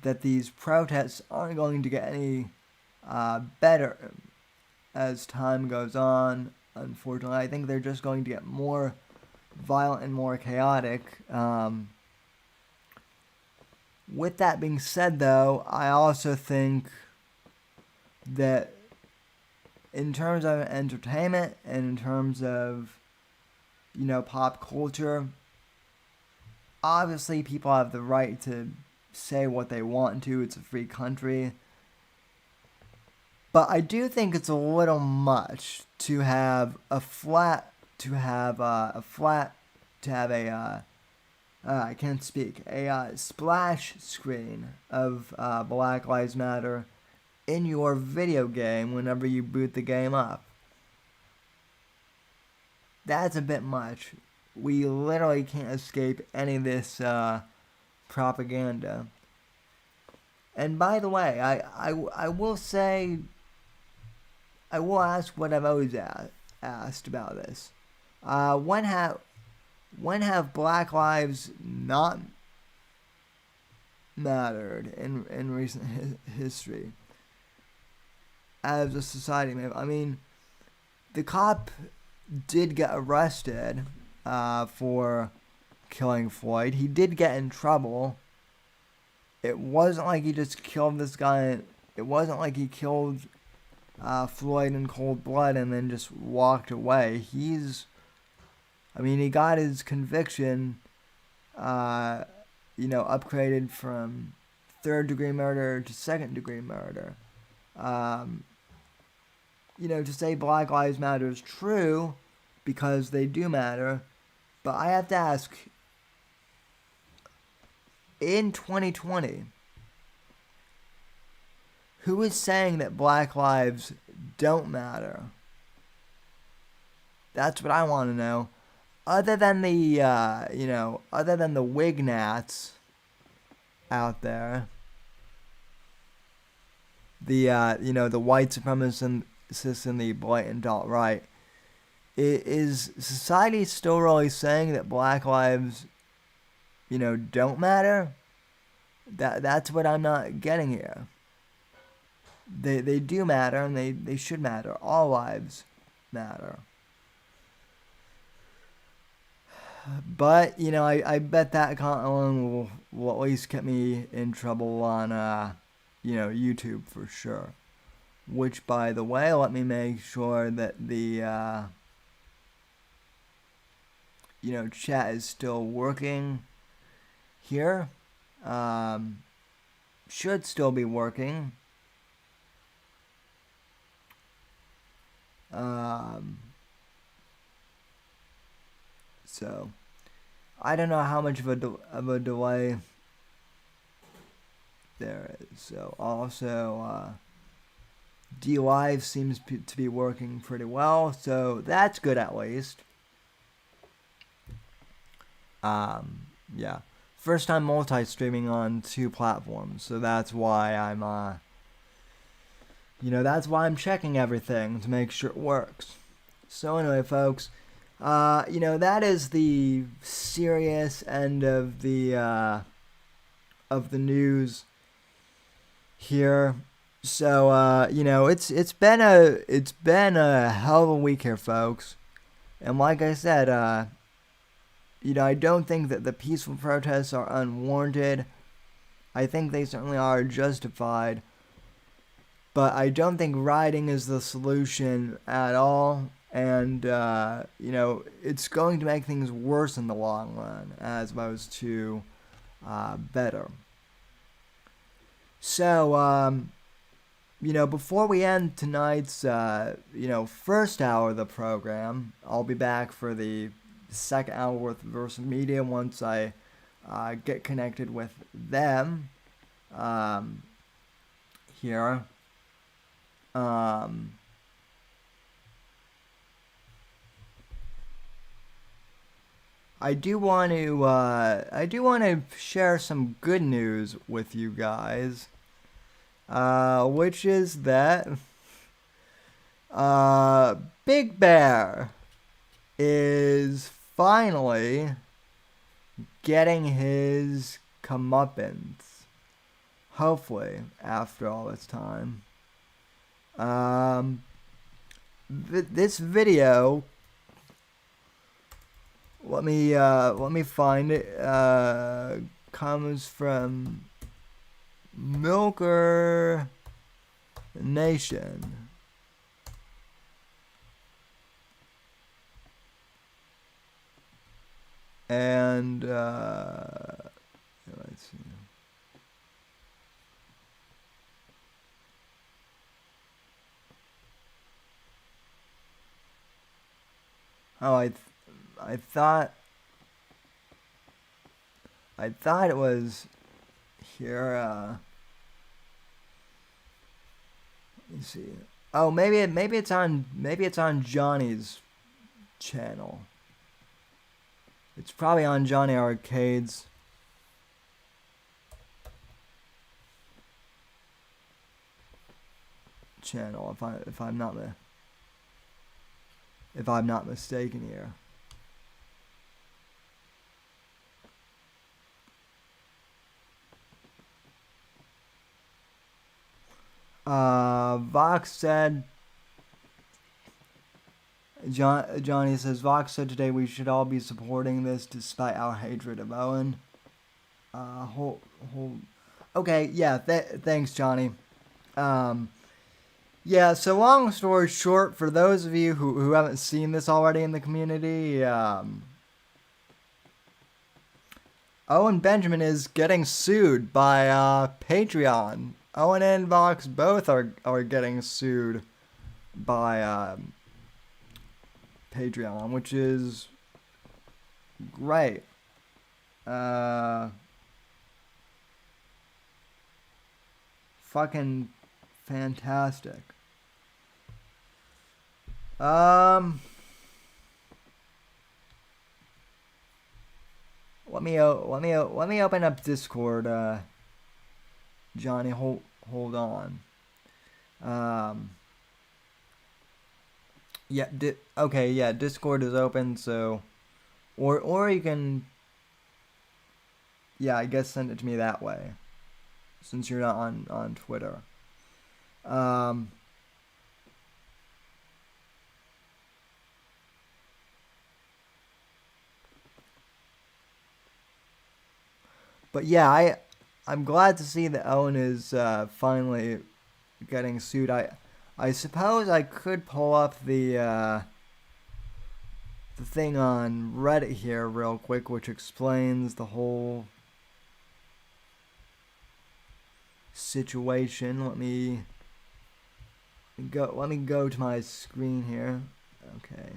that these protests aren't going to get any better as time goes on. Unfortunately, I think they're just going to get more violent and more chaotic. With that being said, though, I also think that in terms of entertainment and in terms of, pop culture, obviously people have the right to say what they want to. It's a free country. But I do think it's a little much to have a splash screen of Black Lives Matter in your video game whenever you boot the game up. That's a bit much. We literally can't escape any of this propaganda. And by the way, I will say, I will ask what I've always asked about this. When have Black lives not mattered in recent history as a society? I mean, the cop did get arrested for killing Floyd. He did get in trouble. It wasn't like he just killed this guy. It wasn't like he killed Floyd in cold blood and then just walked away. He got his conviction, upgraded from third-degree murder to second-degree murder. To say Black Lives Matter is true, because they do matter, but I have to ask, in 2020, who is saying that Black lives don't matter? That's what I want to know. Other than the, wignats out there, the white supremacists and the blatant alt-right, is society still really saying that Black lives, don't matter? That's what I'm not getting here. They do matter, and they should matter. All lives matter. But, I bet that comment alone will at least get me in trouble on, YouTube for sure. Which, by the way, let me make sure that the, chat is still working here. Should still be working. So, I don't know how much of a delay there is. So, also, DLive seems to be working pretty well, so that's good at least. Yeah. First time multi-streaming on 2 platforms, so that's why I'm, that's why I'm checking everything to make sure it works. So anyway, folks, that is the serious end of the news here. So, it's been a hell of a week here, folks. And like I said, I don't think that the peaceful protests are unwarranted. I think they certainly are justified. But I don't think rioting is the solution at all. And, it's going to make things worse in the long run as opposed to better. So, before we end tonight's, first hour of the program, I'll be back for the second hour with Versa Media once I get connected with them here. I do want to share some good news with you guys, which is that Big Bear is finally getting his comeuppance, hopefully, after all this time. This video, let me find it, comes from Milker Nation. And let's see. Oh, I thought it was here. Let me see. Oh, maybe it's on Johnny's channel. It's probably on Johnny Arcade's channel, if I'm not mistaken here. Vox said, Johnny says, Vox said today we should all be supporting this despite our hatred of Owen. Okay, yeah, thanks, Johnny. Yeah, so long story short, for those of you who haven't seen this already in the community, Owen Benjamin is getting sued by Patreon. Owen and Vox both are getting sued by Patreon, which is great. Fucking fantastic. Let me open up Discord. Johnny, hold on. Yeah, okay, yeah, Discord is open, so or you can, yeah, I guess send it to me that way, since you're not on Twitter. But yeah, I'm glad to see that Owen is finally getting sued. I suppose I could pull up the thing on Reddit here real quick, which explains the whole situation. Let me go to my screen here. Okay.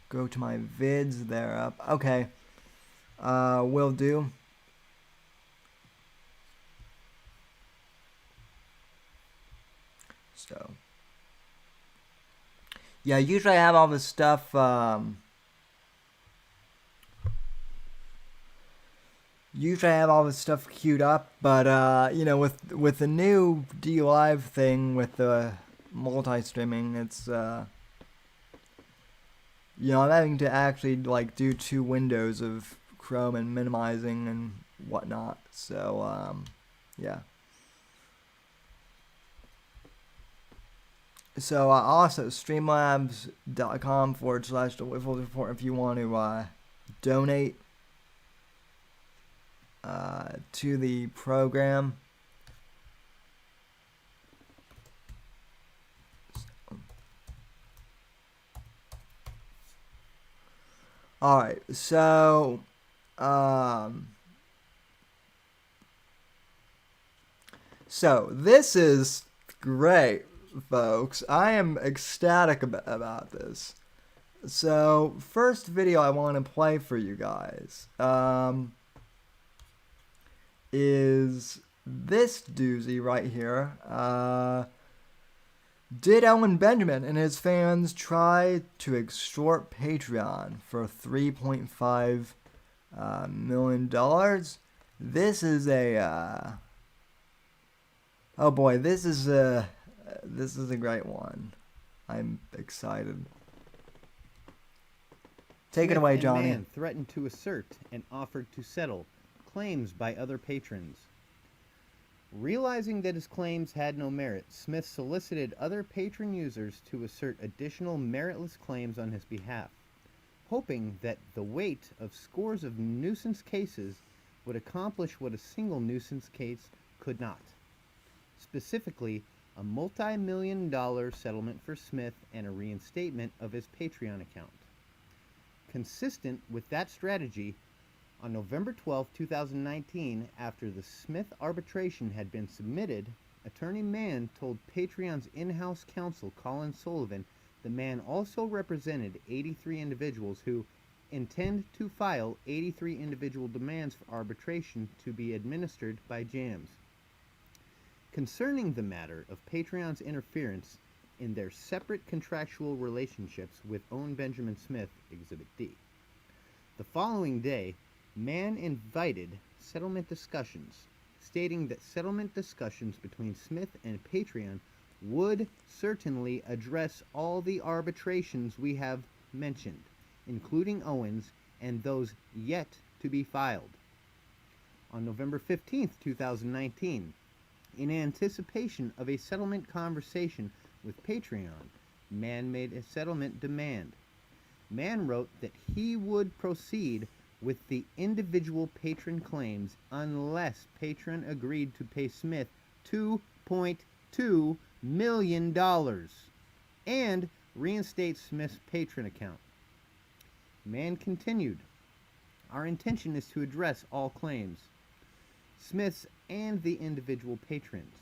Go to my vids, they're up. Okay. Will do. So. Yeah, usually I have all this stuff, queued up, but, with the new DLive thing, with the multi-streaming, it's, I'm having to actually, do 2 windows of Chrome and minimizing and whatnot, so, yeah. So also streamlabs.com/the Whitfield Report if you want to donate to the program. All right, so this is great, folks. I am ecstatic about this. So first video I want to play for you guys is this doozy right here. Did Owen Benjamin and his fans try to extort Patreon for $3.5 million? This is a oh boy, this is a great one. I'm excited. Take it away, Johnny. Mann threatened to assert and offered to settle claims by other patrons. Realizing that his claims had no merit, Smith solicited other patron users to assert additional meritless claims on his behalf, hoping that the weight of scores of nuisance cases would accomplish what a single nuisance case could not. Specifically, a multi-million-dollar settlement for Smith and a reinstatement of his Patreon account. Consistent with that strategy, on November 12, 2019, after the Smith arbitration had been submitted, Attorney Mann told Patreon's in-house counsel, Colin Sullivan, the man also represented 83 individuals who intend to file 83 individual demands for arbitration to be administered by JAMS. Concerning the matter of Patreon's interference in their separate contractual relationships with Owen Benjamin Smith, Exhibit D. The following day, Mann invited settlement discussions, stating that settlement discussions between Smith and Patreon would certainly address all the arbitrations we have mentioned, including Owen's and those yet to be filed. On November 15, 2019, in anticipation of a settlement conversation with Patreon, Mann made a settlement demand. Mann wrote that he would proceed with the individual patron claims unless Patreon agreed to pay Smith $2.2 million and reinstate Smith's patron account. Mann continued, "Our intention is to address all claims, Smith's and the individual patrons,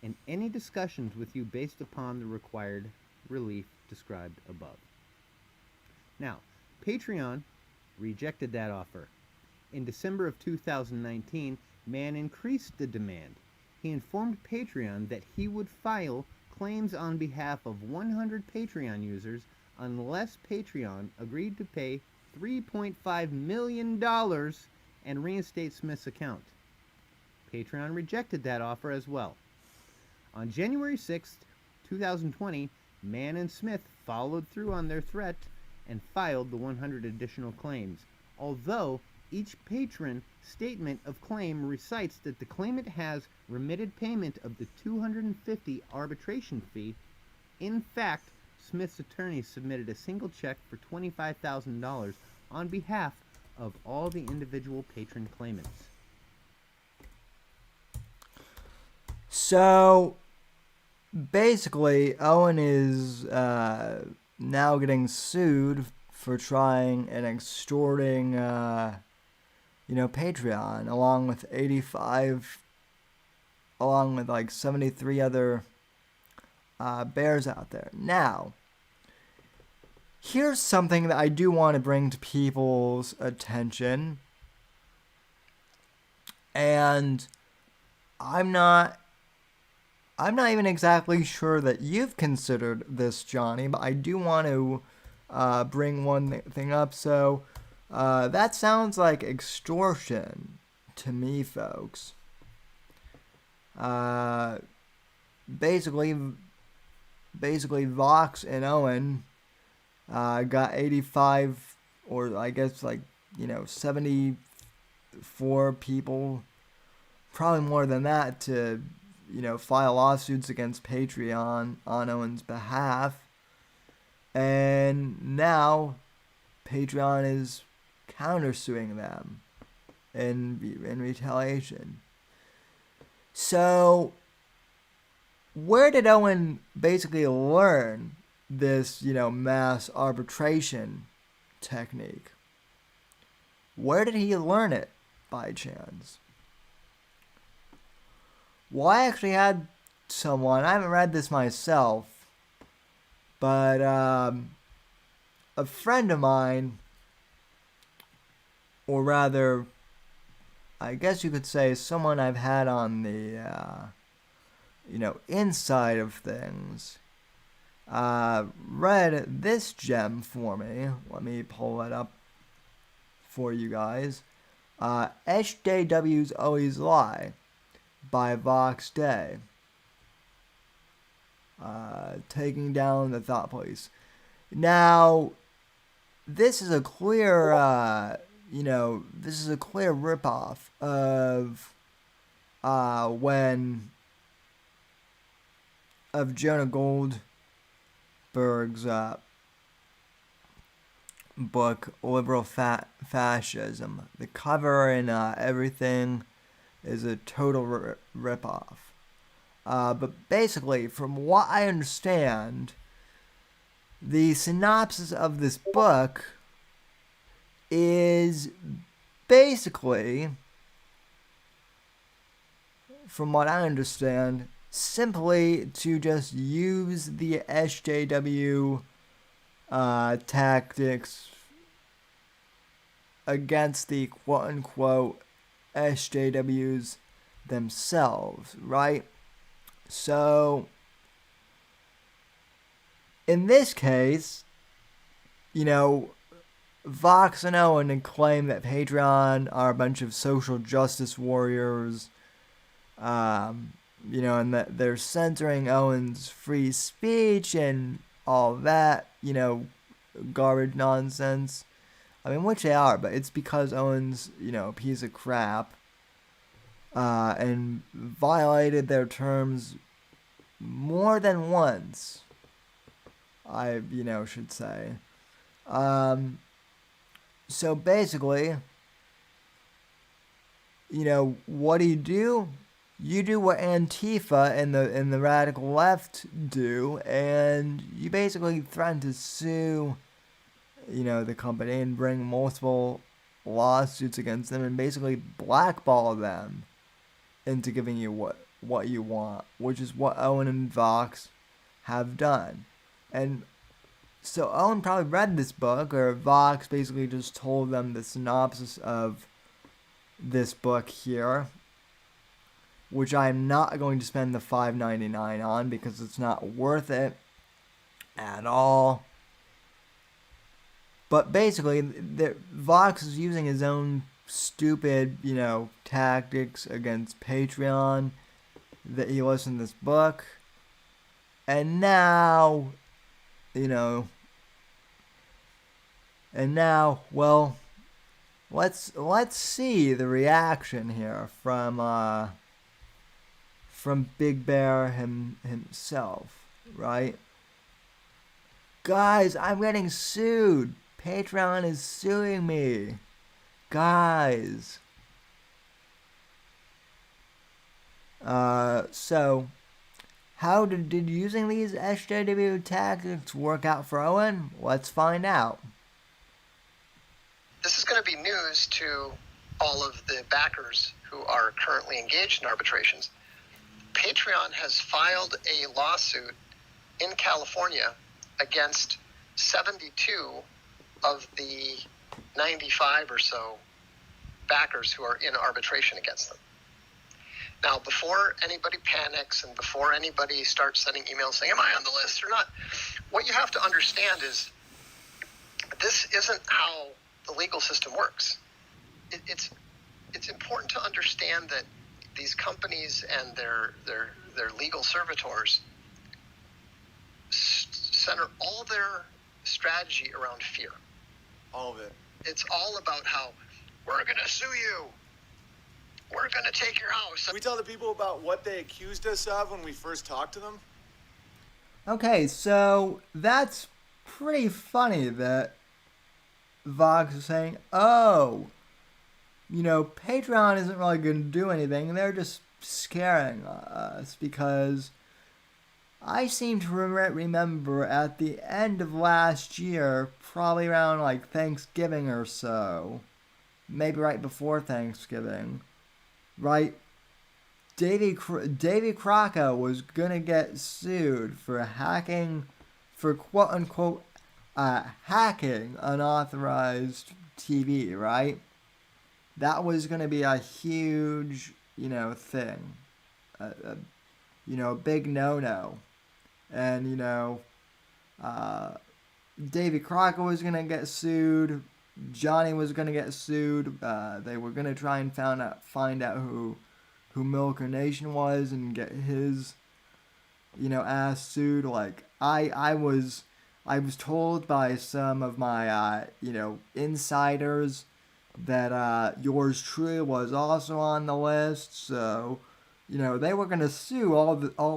and any discussions with you based upon the required relief described above." Now, Patreon rejected that offer. In December of 2019, Mann increased the demand. He informed Patreon that he would file claims on behalf of 100 Patreon users unless Patreon agreed to pay $3.5 million and reinstate Smith's account. Patreon rejected that offer as well. On January 6, 2020, Mann and Smith followed through on their threat and filed the 100 additional claims, although each patron statement of claim recites that the claimant has remitted payment of the $250 arbitration fee. In fact, Smith's attorney submitted a single check for $25,000 on behalf of all the individual patron claimants. So basically, Owen is now getting sued for trying and extorting, Patreon, along with like 73 other bears out there. Now, here's something that I do want to bring to people's attention, and I'm not even exactly sure that you've considered this, Johnny, but I do want to bring one thing up. So that sounds like extortion to me, folks. Basically, Vox and Owen got 85, or I guess 74 people, probably more than that, to file lawsuits against Patreon on Owen's behalf. And now Patreon is countersuing them in retaliation. So where did Owen basically learn this, mass arbitration technique? Where did he learn it by chance? Well, I actually had someone, I haven't read this myself, but a friend of mine, or rather, I guess you could say someone I've had on the, inside of things, read this gem for me. Let me pull it up for you guys. SJWs Always Lie by Vox Day. Taking down the thought police. Now, this is a clear, ripoff of Jonah Goldberg's book, Liberal Fascism. The cover and everything is a total ripoff. But basically, from what I understand, the synopsis of this book is basically, from what I understand, simply to just use the SJW tactics against the quote-unquote SJWs themselves, right? So, in this case, Vox and Owen claim that Patreon are a bunch of social justice warriors, and that they're censoring Owen's free speech and all that, garbage nonsense. I mean, which they are, but it's because Owen's, a piece of crap, and violated their terms more than once, I, should say. So basically, what do? You do what Antifa and the radical left do, and you basically threaten to sue, the company and bring multiple lawsuits against them and basically blackball them into giving you what you want, which is what Owen and Vox have done. And so Owen probably read this book, or Vox basically just told them the synopsis of this book here, which I'm not going to spend the $5.99 on because it's not worth it at all. But basically, Vox is using his own stupid, tactics against Patreon that he listened to this book. And now, well, let's see the reaction here from Big Bear himself, right? Guys, I'm getting sued. Patreon is suing me. Guys. So, how did using these SJW tactics work out for Owen? Let's find out. This is going to be news to all of the backers who are currently engaged in arbitrations. Patreon has filed a lawsuit in California against 72 of the 95 or so backers who are in arbitration against them. Now, before anybody panics and before anybody starts sending emails saying, am I on the list or not, what you have to understand is this isn't how the legal system works. It's important to understand that these companies and their legal servitors center all their strategy around fear. All of it. It's all about how we're going to sue you. we're going to take your house. Can we tell the people about what they accused us of when we first talked to them? Okay, so that's pretty funny that Vox is saying, oh, Patreon isn't really going to do anything. They're just scaring us, because I seem to remember at the end of last year, probably around like Thanksgiving or so, maybe right before Thanksgiving, right? Davy Crocco was gonna get sued for hacking, for quote unquote hacking unauthorized TV, right? That was gonna be a huge, thing, a big no-no, and Davy Crockett was gonna get sued. Johnny was gonna get sued. They were gonna try and find out who Milker Nation was and get his, ass sued. Like I was told by some of my insiders that yours truly was also on the list. So they were gonna sue all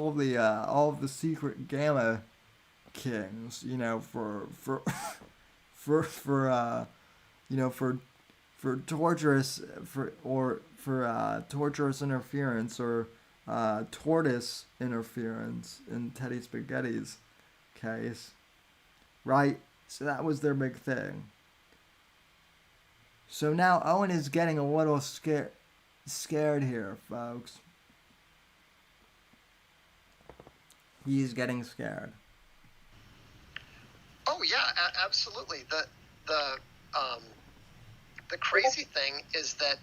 of the secret Gamma Kings, for torturous torturous interference or tortoise interference in Teddy Spaghetti's case, right? So that was their big thing. So now Owen is getting a little scared here, folks. He's getting scared. Oh yeah, absolutely. The crazy thing is that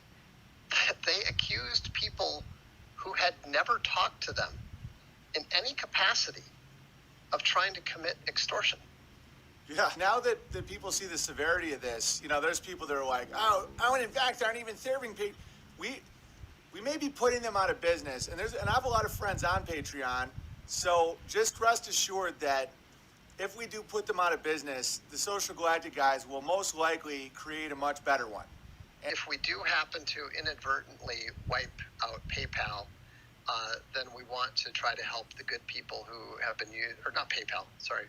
they accused people who had never talked to them in any capacity of trying to commit extortion. Yeah, now that people see the severity of this, there's people that are like, oh, Owen and Vax aren't even serving Patreon. We may be putting them out of business, and I have a lot of friends on Patreon, so just rest assured that if we do put them out of business, the Social Galactic guys will most likely create a much better one. And if we do happen to inadvertently wipe out PayPal, then we want to try to help the good people who have been used, or not PayPal, sorry,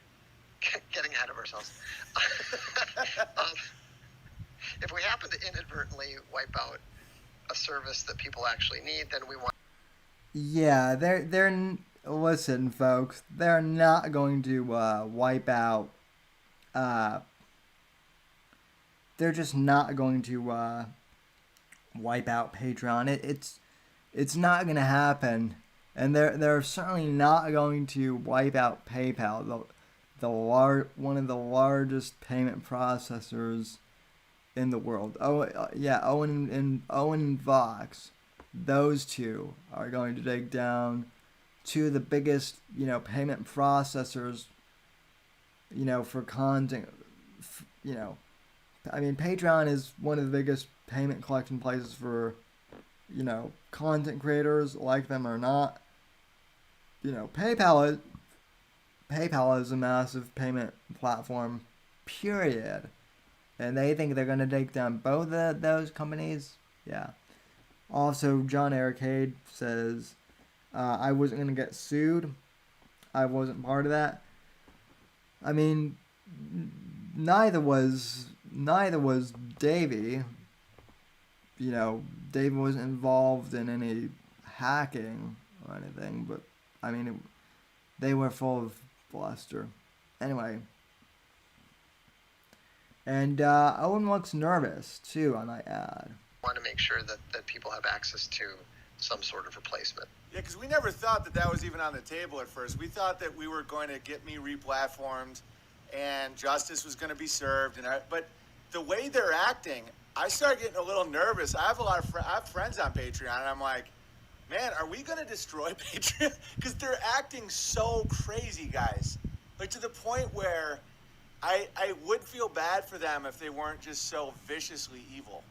getting ahead of ourselves. If we happen to inadvertently wipe out a service that people actually need, then we want. Yeah, listen, folks, they're not going to wipe out. They're just not going to wipe out Patreon. It's not going to happen, and they're certainly not going to wipe out PayPal, one of the largest payment processors in the world. Owen and Vox, those two are going to take down two of the biggest, payment processors, for content, I mean, Patreon is one of the biggest payment collection places for, content creators, like them or not. PayPal is a massive payment platform, period. And they think they're going to take down both of those companies. Yeah. Also, John Arcade says, I wasn't going to get sued. I wasn't part of that. I mean, neither was Davey. Davey wasn't involved in any hacking or anything, but I mean, they were full of bluster. Anyway. And Owen looks nervous, too, I might add. Want to make sure that people have access to some sort of replacement. Yeah, because we never thought that was even on the table at first. We thought that we were going to get me replatformed and justice was going to be served. But the way they're acting, I started getting a little nervous. I have friends on Patreon, and I'm like, man, are we going to destroy Patreon? Because they're acting so crazy, guys. Like, to the point where I would feel bad for them if they weren't just so viciously evil.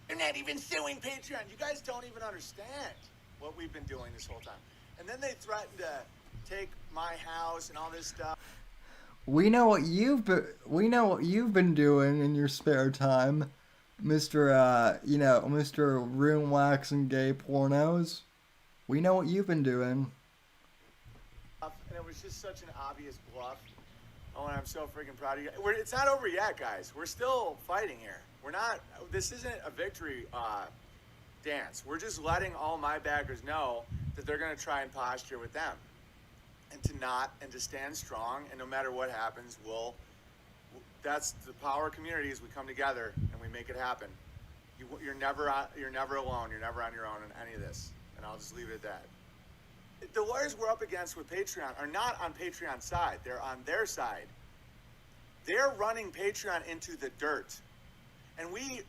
They're not even suing Patreon. You guys don't even understand what we've been doing this whole time. And then they threatened to take my house and all this stuff. We know what you've been doing in your spare time. Mr. Mr. Room Wax and Gay Pornos. We know what you've been doing. And it was just such an obvious bluff. Oh, and I'm so freaking proud of you. It's not over yet, guys. We're still fighting here. We're not. This isn't a victory dance. We're just letting all my backers know that they're going to try and posture with them, and to stand strong. And no matter what happens, that's the power of community. Is we come together and we make it happen. You're never alone. You're never on your own in any of this. And I'll just leave it at that. The lawyers we're up against with Patreon are not on Patreon's side. They're on their side. They're running Patreon into the dirt. And we,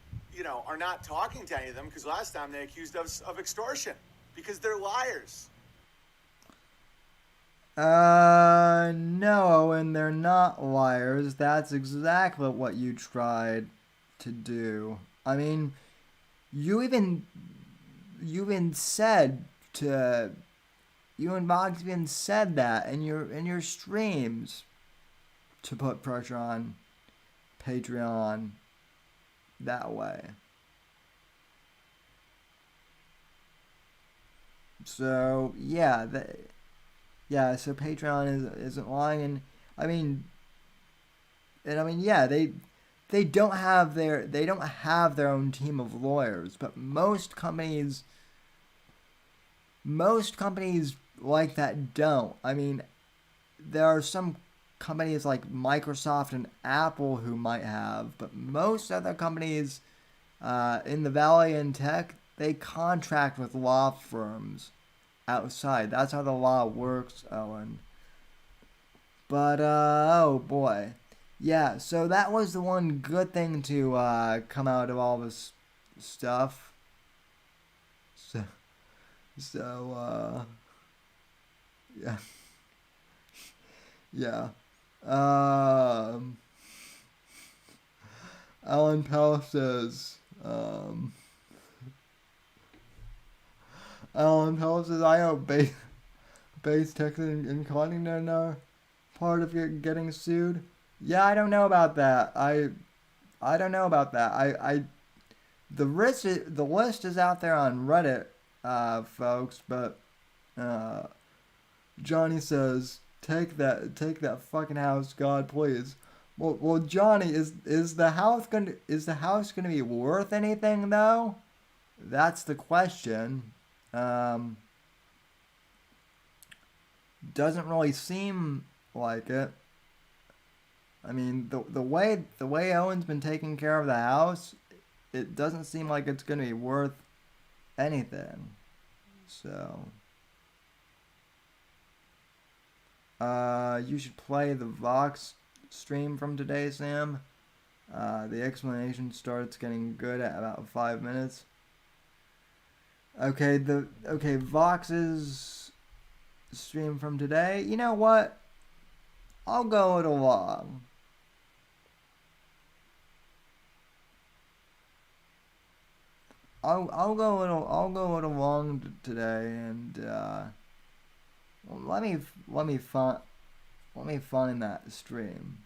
are not talking to any of them because last time they accused us of extortion because they're liars. No, and they're not liars. That's exactly what you tried to do. I mean, you even said to... You and Vox even said that in your streams to put pressure on Patreon that way. So yeah, so Patreon isn't lying, and yeah, they don't have their own team of lawyers, but most companies like that don't. I mean, there are some companies like Microsoft and Apple who might have, but most other companies in the Valley and tech, they contract with law firms outside. That's how the law works, Owen. But, oh boy. Yeah, so that was the one good thing to come out of all this stuff. So, yeah. Yeah. Alan Powell says, I hope Base Texas and Connington are part of getting sued. Yeah, I don't know about that. I don't know about that. The list is out there on Reddit, folks, but Johnny says, take that fucking house, God, please. Well, Johnny, is the house gonna be worth anything though? That's the question. Doesn't really seem like it. I mean, the way Owen's been taking care of the house, it doesn't seem like it's gonna be worth anything. So, you should play the Vox stream from today, Sam. The explanation starts getting good at about 5 minutes. Okay, Vox's stream from today. You know what? I'll go it along. I'll go it along today, and let me find that stream.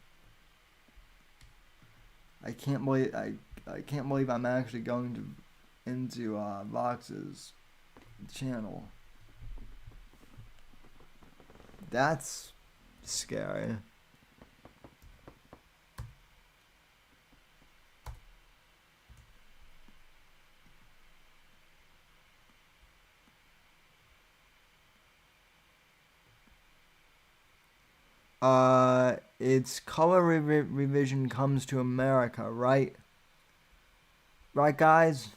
I can't believe I'm actually going into Vox's channel. That's scary. It's color revision comes to America, right? Right, guys?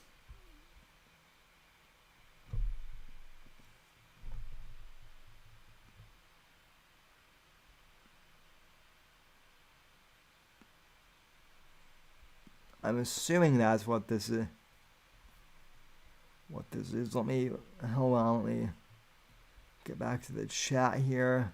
I'm assuming that's what this is. Let me get back to the chat here.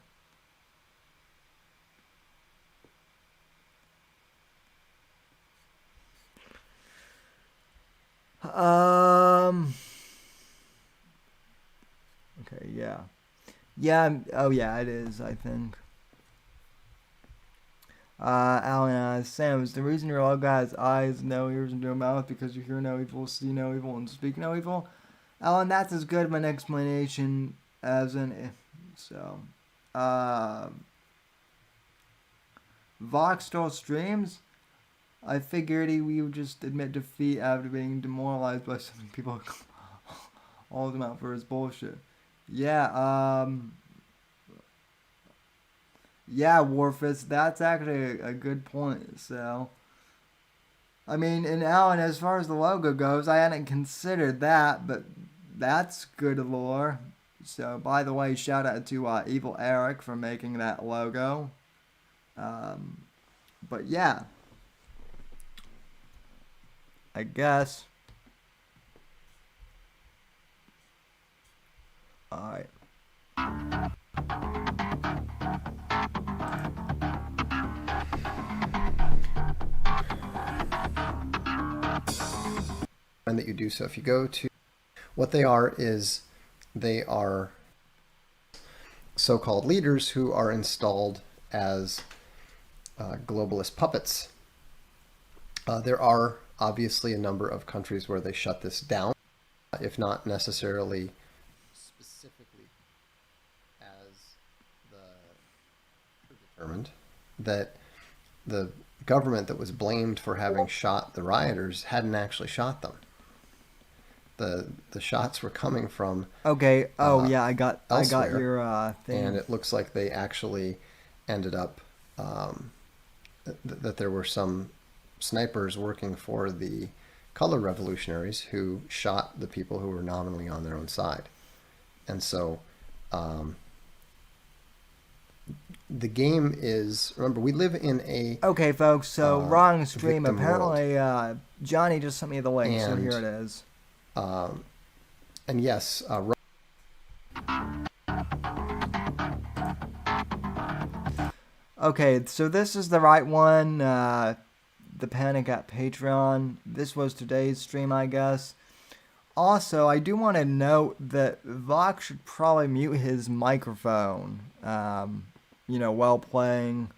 Okay, yeah. Yeah, oh yeah, it is, I think. Alan, Sam, is the reason your logo has eyes, no ears, and no mouth because you hear no evil, see no evil, and speak no evil? Alan, that's as good of an explanation as an so. Voxtel streams. I figured we would just admit defeat after being demoralized by so many people. All them out for his bullshit. Yeah. Yeah, Warfist, that's actually a good point. So, I mean, and Alan, as far as the logo goes, I hadn't considered that, but that's good lore. So, by the way, shout out to Evil Eric for making that logo. But yeah, I guess. Alright. And that you do so. If you go to what they are is they are so-called leaders who are installed as globalist puppets. There are obviously a number of countries where they shut this down, if not necessarily specifically as determined that the government that was blamed for having shot the rioters hadn't actually shot them. The shots were coming from okay. Oh yeah, I got elsewhere, your thing. and it looks like they actually ended up that there were some snipers working for the color revolutionaries who shot the people who were nominally on their own side, and so the game is, remember, we live in a okay, folks. So wrong stream. victim Apparently, Johnny just sent me the link, so here it is. And yes, okay, so this is the right one. The Panic at Patreon. This was today's stream, I guess. Also, I do want to note that Vox should probably mute his microphone, while playing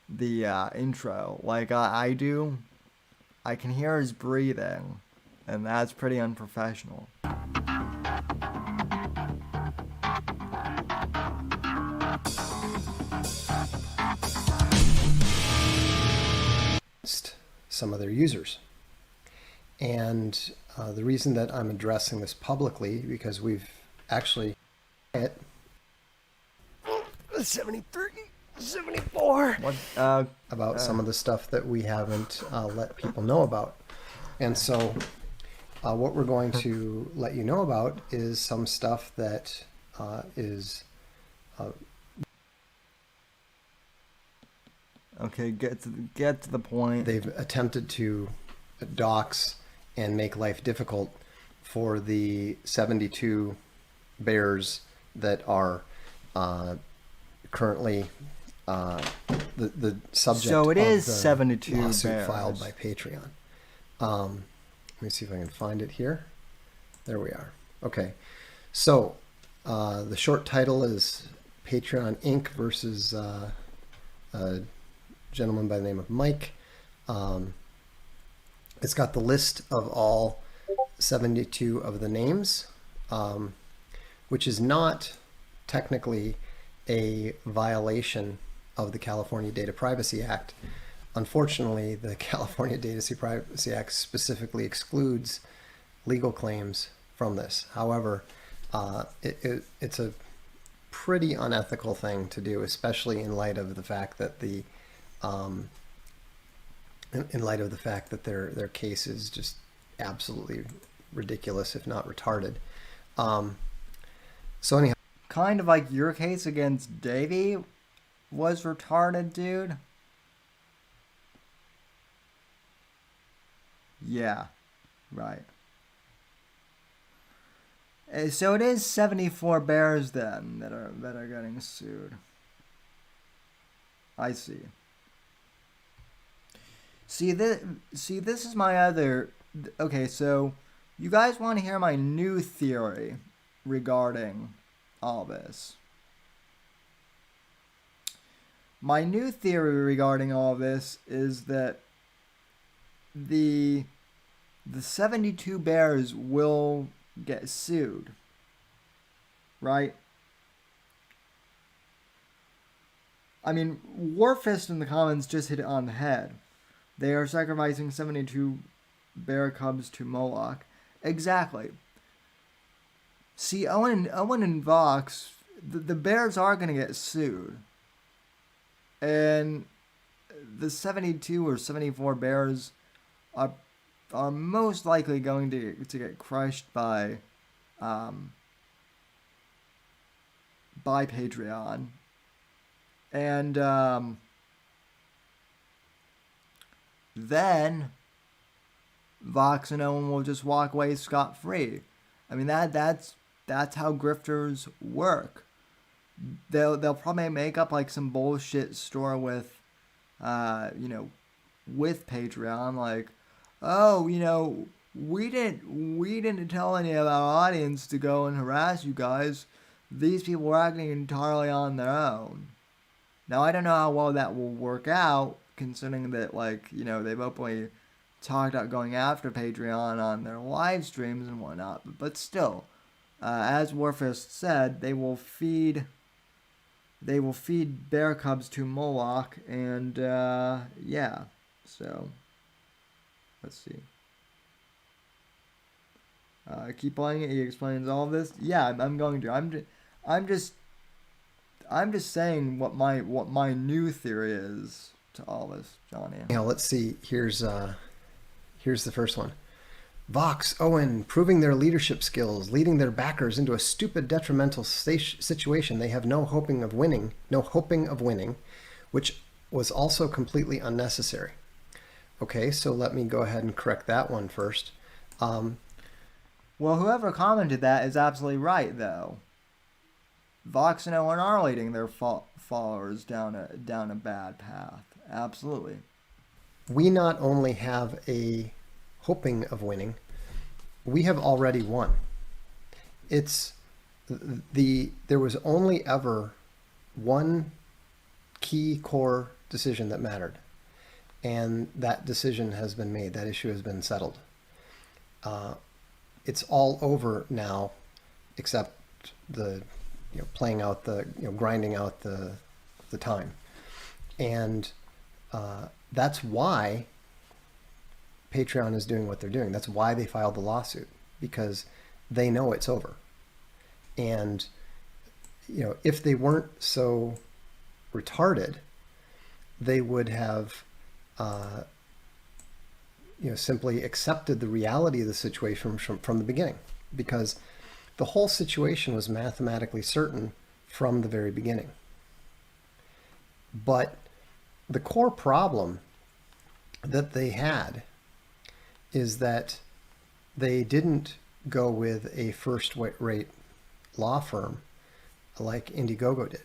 the intro, like I do. I can hear his breathing, and that's pretty unprofessional. some of their users. And the reason that I'm addressing this publicly, because we've actually 73, 74. What? About some of the stuff that we haven't let people know about. And so what we're going to let you know about is some stuff that is... okay, get to the point. They've attempted to dox and make life difficult for the 72 bears that are currently the subject so it of is the 72 lawsuit bears filed by Patreon. Let me see if I can find it here. There we are. Okay, so the short title is Patreon Inc. versus a gentleman by the name of Mike. It's got the list of all 72 of the names, which is not technically a violation of the California Data Privacy Act. Unfortunately, the California Data Privacy Act specifically excludes legal claims from this. However, it's a pretty unethical thing to do, especially in light of the fact that their case is just absolutely ridiculous, if not retarded. So anyhow, kind of like your case against Davey was retarded, dude. Yeah, right. So it is 74 bears then that are getting sued. I see. See this is my other. Okay, so you guys want to hear my new theory regarding all this? My new theory regarding all this is that the 72 bears will get sued, right? I mean, Warfist in the comments just hit it on the head. They are sacrificing 72 bear cubs to Moloch. Exactly. See, Owen and Vox, the bears are going to get sued. And the 72 or 74 bears are most likely going to get crushed by Patreon. And then Vox and Owen will just walk away scot-free. I mean, that's how grifters work. They'll probably make up like some bullshit story with with Patreon, like, oh, we didn't tell any of our audience to go and harass you guys. These people were acting entirely on their own. Now, I don't know how well that will work out, considering that, they've openly talked about going after Patreon on their live streams and whatnot. But still, as Warfist said, they will feed bear cubs to Moloch, and yeah. So, let's see. Keep playing it. He explains all of this. Yeah, I'm going to. I'm just saying what my new theory is to all this, Johnny. Now let's see. Here's the first one. Vox, Owen, proving their leadership skills, leading their backers into a stupid, detrimental situation they have no hoping of winning, which was also completely unnecessary. Okay, so let me go ahead and correct that one first. Well, whoever commented that is absolutely right, though. Vox and Owen are leading their followers down a bad path. Absolutely. We not only have a hoping of winning, we have already won. There was only ever one key core decision that mattered, and that decision has been made. That issue has been settled. It's all over now, except the playing out the grinding out the time, and that's why Patreon is doing what they're doing. That's why they filed the lawsuit, because they know it's over. And if they weren't so retarded, they would have simply accepted the reality of the situation from the beginning, because the whole situation was mathematically certain from the very beginning. But the core problem that they had is that they didn't go with a first-rate law firm like Indiegogo did.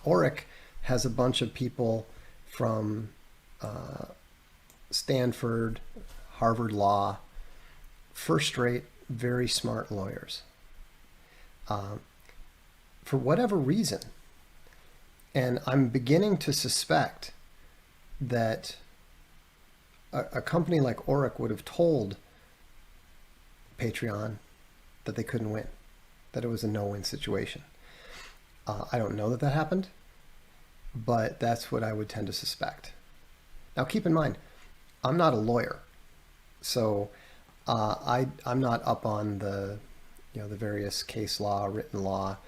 Oric has a bunch of people from Stanford, Harvard Law, first-rate, very smart lawyers. For whatever reason, and I'm beginning to suspect that a company like Oric would have told Patreon that they couldn't win, that it was a no-win situation. I don't know that happened, but that's what I would tend to suspect. Now, keep in mind, I'm not a lawyer, so I'm not up on the various case law, written law,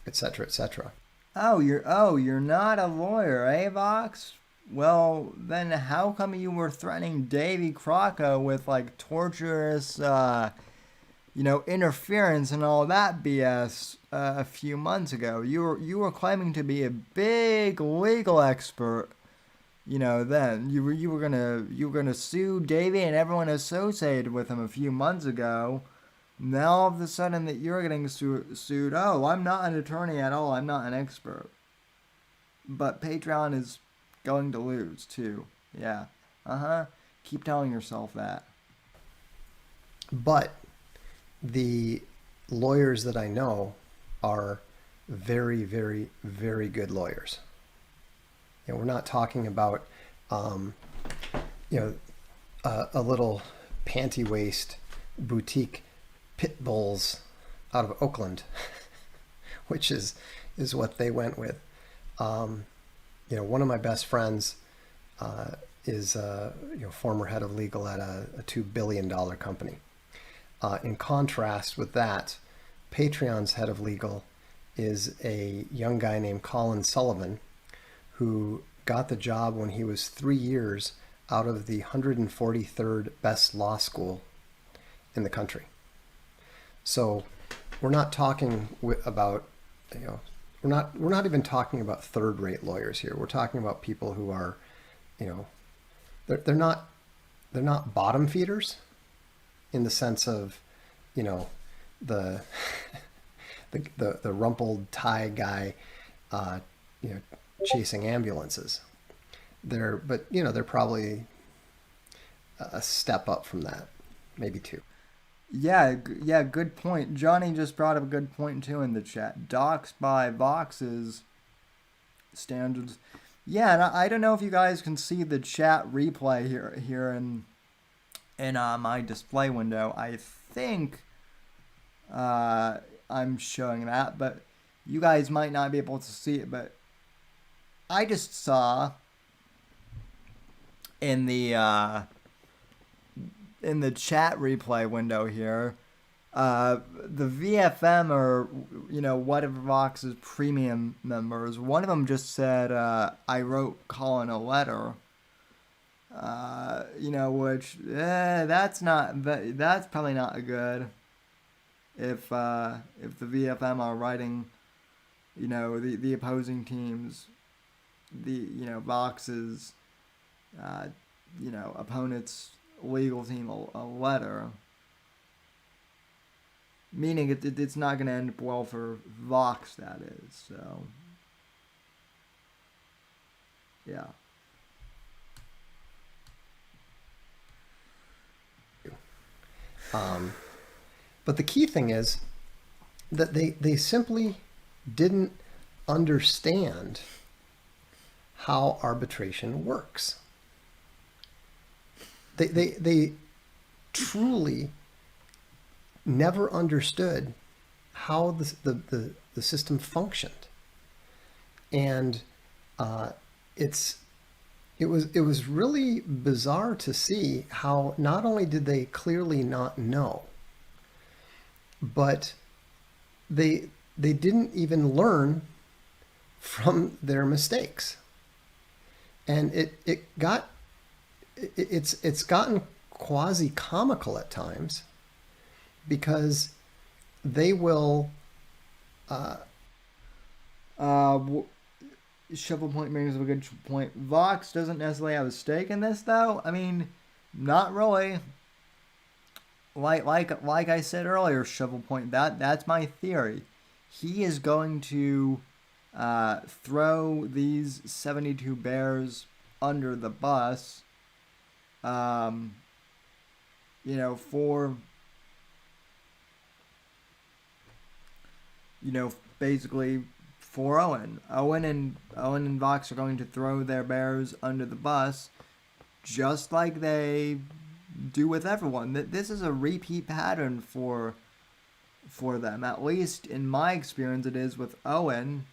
etc., etc. Oh, you're not a lawyer, eh, Vox? Well, then how come you were threatening Davy Crocco with torturous, interference and all that BS a few months ago? You were claiming to be a big legal expert. Then you were gonna sue Davy and everyone associated with him a few months ago. Now all of a sudden that you're getting sued. Oh, I'm not an attorney at all. I'm not an expert. But Patreon is going to lose too. Yeah. Keep telling yourself that. But the lawyers that I know are very, very, very good lawyers. We're not talking about, you know, a little panty waist boutique pit bulls out of Oakland, which is what they went with. One of my best friends is former head of legal at a $2 billion company. In contrast with that, Patreon's head of legal is a young guy named Colin Sullivan, who got the job when he was 3 years out of the 143rd best law school in the country. So we're not talking about, we're not even talking about third-rate lawyers here. We're talking about people who are, they're not bottom feeders in the sense of, the the rumpled tie guy, chasing ambulances. They're probably a step up from that, maybe two. Yeah, good point. Johnny just brought up a good point too in the chat. Docs by Vox's standards. Yeah, and I don't know if you guys can see the chat replay here in my display window. I think I'm showing that, but you guys might not be able to see it. But I just saw in the chat replay window here, the VFM or whatever Vox's premium members, one of them just said, I wrote Colin a letter. Which that's probably not good. If the VFM are writing, the opposing teams, Vox's, opponent's legal team a letter, meaning it's not going to end up well for Vox, that is. So yeah. But the key thing is that they simply didn't understand how arbitration works. They truly never understood how the system functioned, and it was really bizarre to see how not only did they clearly not know, but they didn't even learn from their mistakes, and it's gotten quasi comical at times, because they will Shovel Point brings up a good point. Vox doesn't necessarily have a stake in this, though. I mean, not really. Like I said earlier, Shovel Point. That's my theory. He is going to throw these 72 bears under the bus. Basically for Owen. Owen and Vox are going to throw their bears under the bus, just like they do with everyone. This is a repeat pattern for them. At least in my experience, it is with Owen.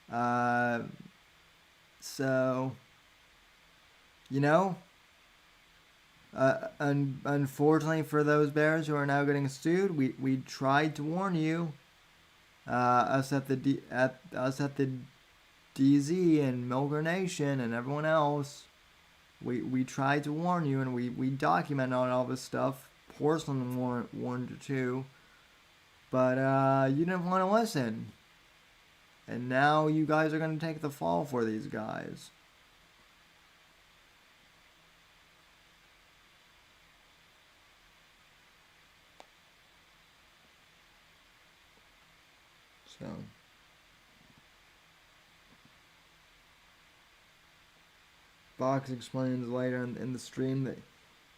Unfortunately for those bears who are now getting sued, we tried to warn you. Us at the DZ and Milger Nation and everyone else, we tried to warn you, and we documented on all this stuff. Porcelain warned you too, but you didn't want to listen, and now you guys are going to take the fall for these guys. So Fox explains later in the stream that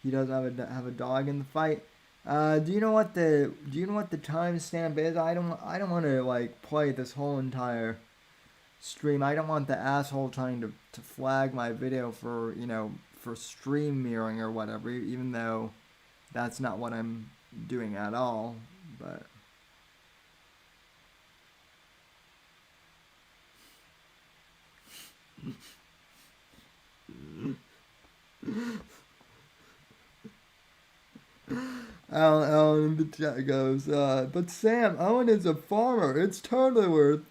he doesn't have a dog in the fight. Do you know what the timestamp is? I don't want to play this whole entire stream. I don't want the asshole trying to flag my video for, for stream mirroring or whatever, even though that's not what I'm doing at all. But Alan in the chat goes, but Sam, Owen is a farmer. It's totally worth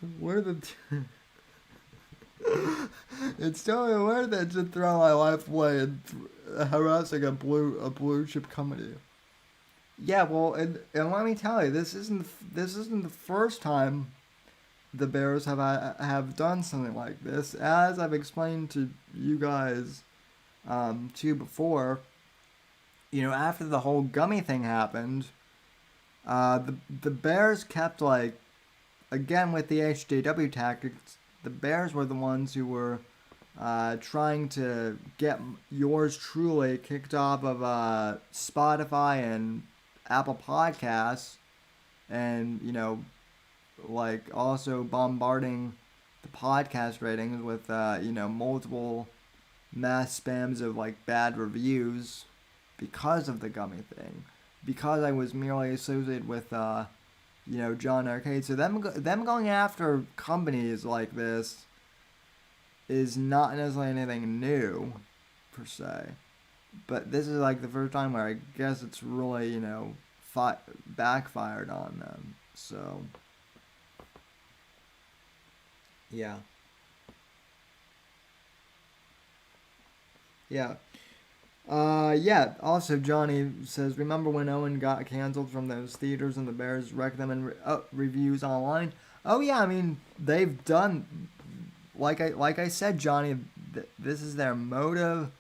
it's totally worth it to throw my life away and harassing a blue chip company. Yeah, well, and let me tell you, this isn't the first time the Bears have done something like this. As I've explained to you guys, too, before, after the whole gummy thing happened, the Bears kept, like, again with the HJW tactics, the Bears were the ones who were trying to get yours truly kicked off of Spotify and Apple Podcasts, and, like, also bombarding the podcast ratings with, multiple mass spams of, like, bad reviews because of the gummy thing. Because I was merely associated with, John Arcade. So them going after companies like this is not necessarily anything new, per se. But this is, like, the first time where I guess it's really, backfired on them. So, yeah. Yeah. Yeah, also Johnny says, remember when Owen got canceled from those theaters and the Bears wrecked them in reviews online? Oh yeah, I mean, they've done, like I said, Johnny, this is their motive,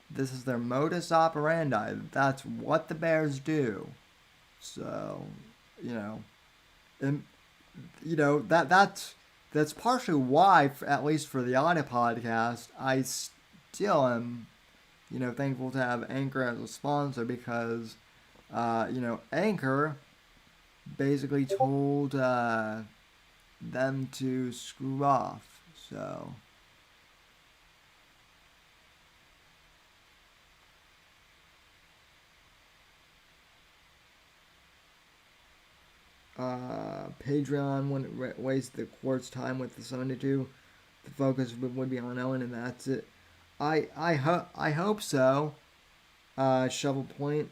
this is their modus operandi. That's what the Bears do. So, and, that's partially why, at least for the audio podcast, I still am, thankful to have Anchor as a sponsor, because, Anchor basically told them to screw off. So, Patreon wouldn't waste the court's time with the 72. The focus would be on Owen, and that's it. I hope so. Shovel Point.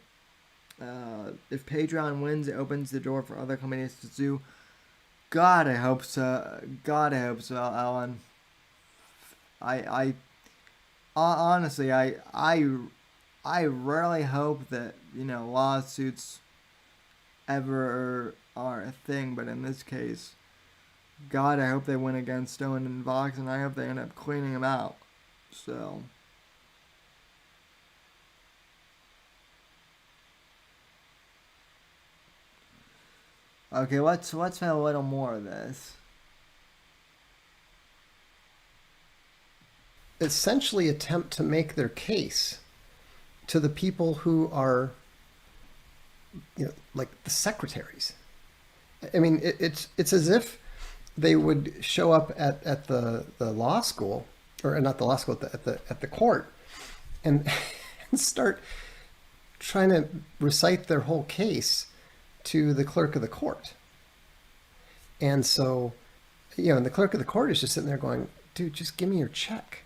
If Patreon wins, it opens the door for other companies to sue. God, I hope so. God, I hope so, Alan. I honestly, I rarely hope that, lawsuits ever are a thing, but in this case, God, I hope they win against Stone and Vox, and I hope they end up cleaning them out. So, okay, let's spend a little more of this. Essentially attempt to make their case to the people who are, like the secretaries. I mean, it's as if they would show up at the law school, or not the law school, at the court, and start trying to recite their whole case to the clerk of the court. And so, and the clerk of the court is just sitting there going, dude, just give me your check.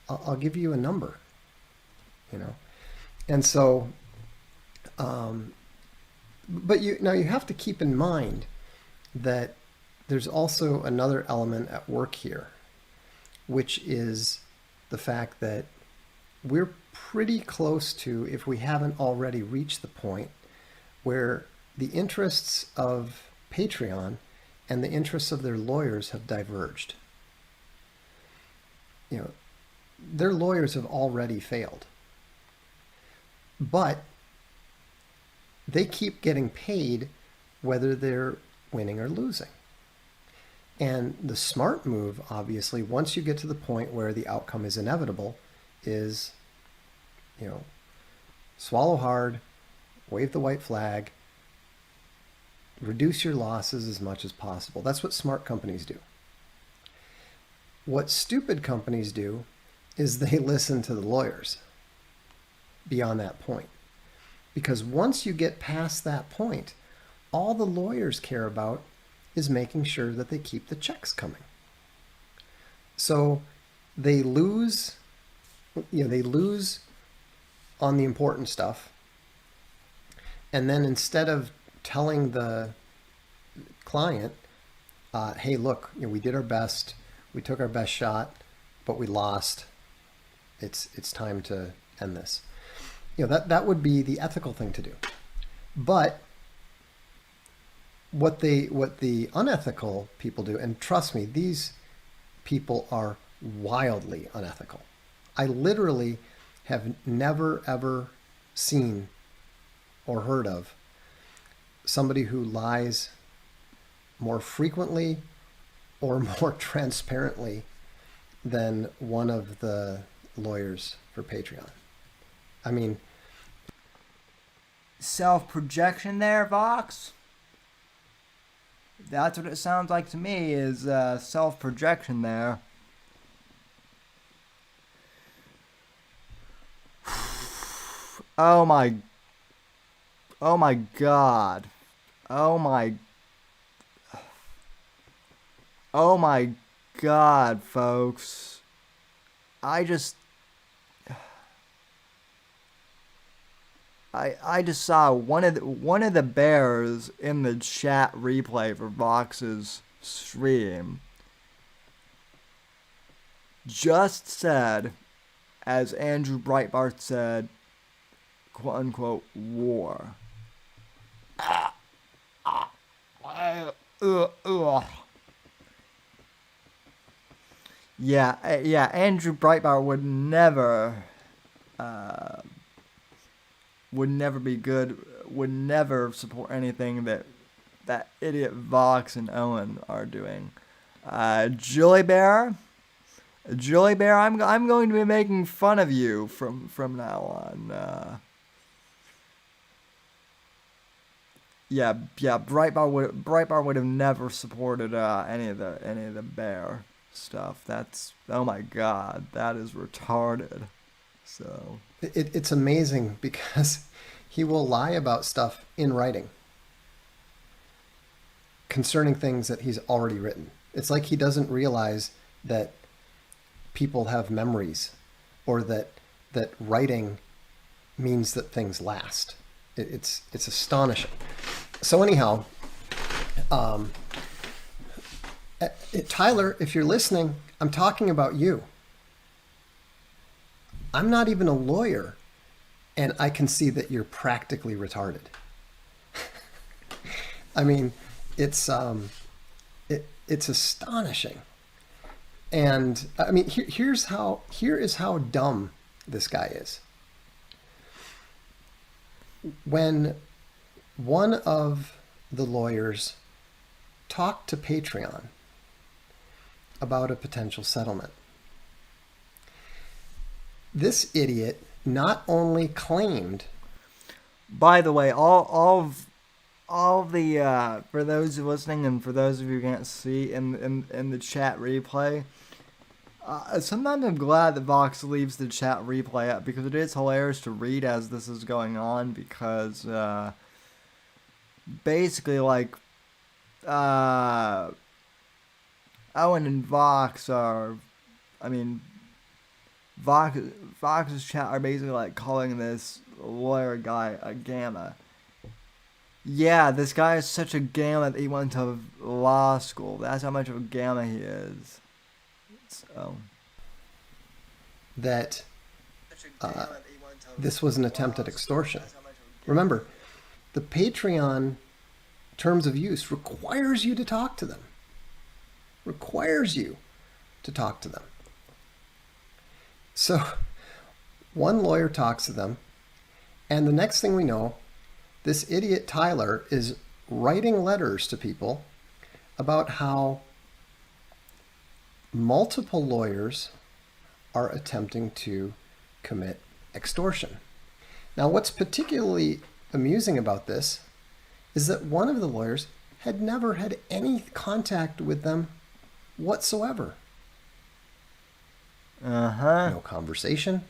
I'll give you a number, And so, but you have to keep in mind that there's also another element at work here, which is the fact that we're pretty close to, if we haven't already reached the point where the interests of Patreon and the interests of their lawyers have diverged. Their lawyers have already failed. But they keep getting paid whether they're winning or losing. And the smart move, obviously, once you get to the point where the outcome is inevitable, is, swallow hard, wave the white flag, reduce your losses as much as possible. That's what smart companies do. What stupid companies do is they listen to the lawyers beyond that point. Because once you get past that point, all the lawyers care about is making sure that they keep the checks coming. So they lose, they lose on the important stuff. And then instead of telling the client, hey, look, we did our best, we took our best shot, but we lost. It's time to end this. That would be the ethical thing to do. But what the unethical people do, and trust me, these people are wildly unethical. I literally have never ever seen or heard of somebody who lies more frequently or more transparently than one of the lawyers for Patreon. I mean, self-projection there, Vox? That's what it sounds like to me, is self-projection there. Oh my God. Oh my God, folks. I just saw one of the bears in the chat replay for Vox's stream just said, as Andrew Breitbart said, quote unquote, war. Yeah, Andrew Breitbart would never be good, would never support anything that idiot Vox and Owen are doing. Julie Bear, I'm going to be making fun of you from now on. Yeah, Breitbart would have never supported any of the bear stuff. That's, oh my God, that is retarded. So it's amazing because he will lie about stuff in writing concerning things that he's already written. It's like he doesn't realize that people have memories, or that writing means that things last. It's astonishing. So anyhow, Tyler, if you're listening, I'm talking about you. I'm not even a lawyer, and I can see that you're practically retarded. I mean, it's astonishing. And I mean, here is how dumb this guy is. When one of the lawyers talked to Patreon about a potential settlement, this idiot not only claimed. By the way, all the for those listening and for those of you who can't see in the chat replay, sometimes I'm glad that Vox leaves the chat replay up, because it is hilarious to read as this is going on, because basically, like, Owen and Vox are, I mean, Vox's chat are basically like calling this lawyer guy a gamma. Yeah, this guy is such a gamma that he went to law school. That's how much of a gamma he is. So that this was an attempt at extortion. Remember, the Patreon terms of use requires you to talk to them. Requires you to talk to them. So one lawyer talks to them, and the next thing we know, this idiot Tyler is writing letters to people about how multiple lawyers are attempting to commit extortion. Now, what's particularly amusing about this is that one of the lawyers had never had any contact with them whatsoever. No conversation,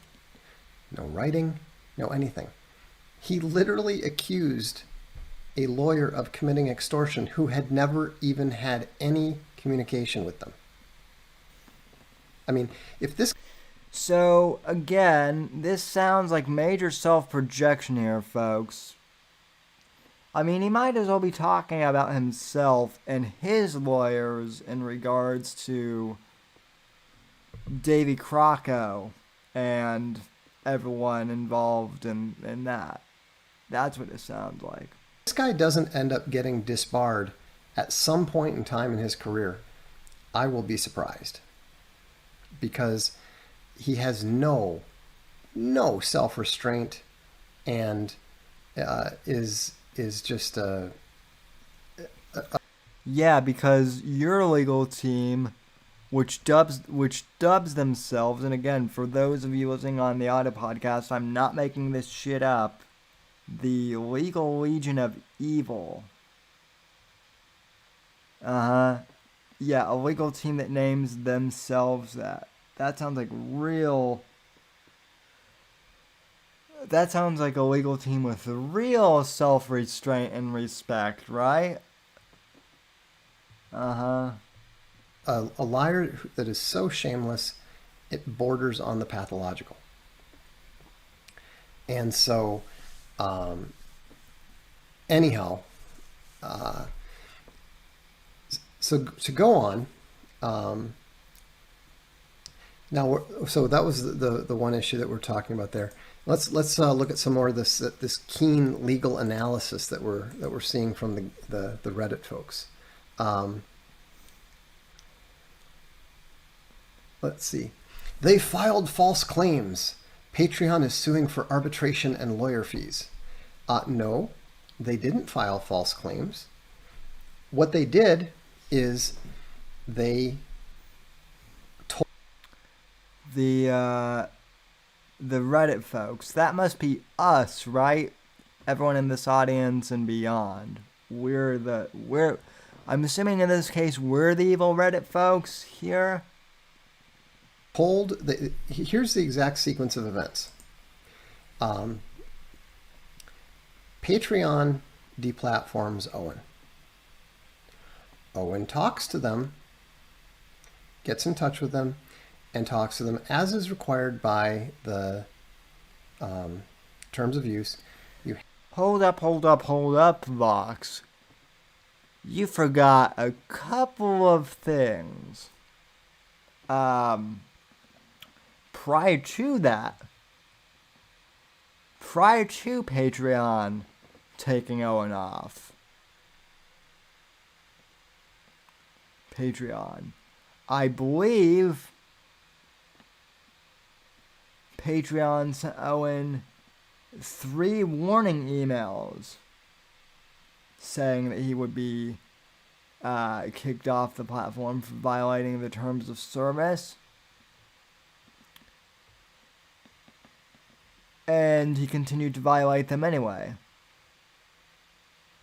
no writing, no anything. He literally accused a lawyer of committing extortion who had never even had any communication with them. I mean, if this... So, again, this sounds like major self-projection here, folks. I mean, he might as well be talking about himself and his lawyers in regards to Davy Crocco and everyone involved in that. That's what it sounds like. This guy doesn't end up getting disbarred at some point in time in his career, I will be surprised. Because he has no self-restraint and is just a... Yeah, because your legal team, which dubs themselves, and again, for those of you listening on the audio podcast, I'm not making this shit up, the Legal Legion of Evil. Yeah, a legal team that names themselves that. That sounds like real... That sounds like a legal team with real self-restraint and respect, right? A liar that is so shameless, it borders on the pathological. And so, anyhow, so to go on, now, so that was the one issue that we're talking about there. Let's look at some more of this keen legal analysis that we're seeing from the Reddit folks. Let's see. They filed false claims. Patreon is suing for arbitration and lawyer fees. No, they didn't file false claims. What they did is they told the Reddit folks. That must be us, right? Everyone in this audience and beyond. I'm assuming in this case we're the evil Reddit folks here. Here's the exact sequence of events. Patreon deplatforms Owen. Owen talks to them, gets in touch with them, and talks to them as is required by the terms of use. Hold up, Vox. You forgot a couple of things. Prior to that, prior to Patreon taking Owen off, Patreon, I believe Patreon sent Owen 3 warning emails saying that he would be kicked off the platform for violating the terms of service. And he continued to violate them anyway.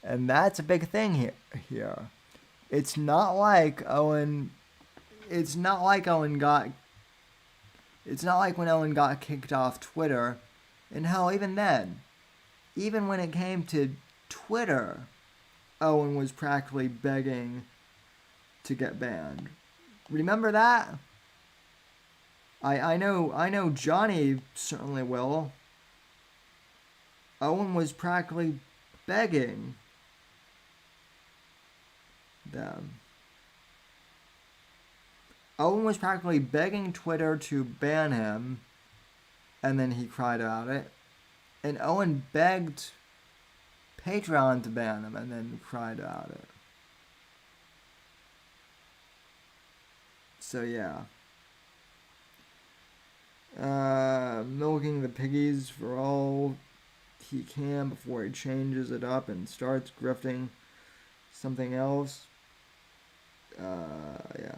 And that's a big thing here. It's not like when Owen got kicked off Twitter. And hell, even then, even when it came to Twitter, Owen was practically begging to get banned. Remember that? I know Johnny certainly will. Owen was practically begging them. Owen was practically begging Twitter to ban him, and then he cried about it. And Owen begged Patreon to ban him, and then cried about it. So yeah. Milking the piggies for all he can before he changes it up and starts grifting something else. Yeah.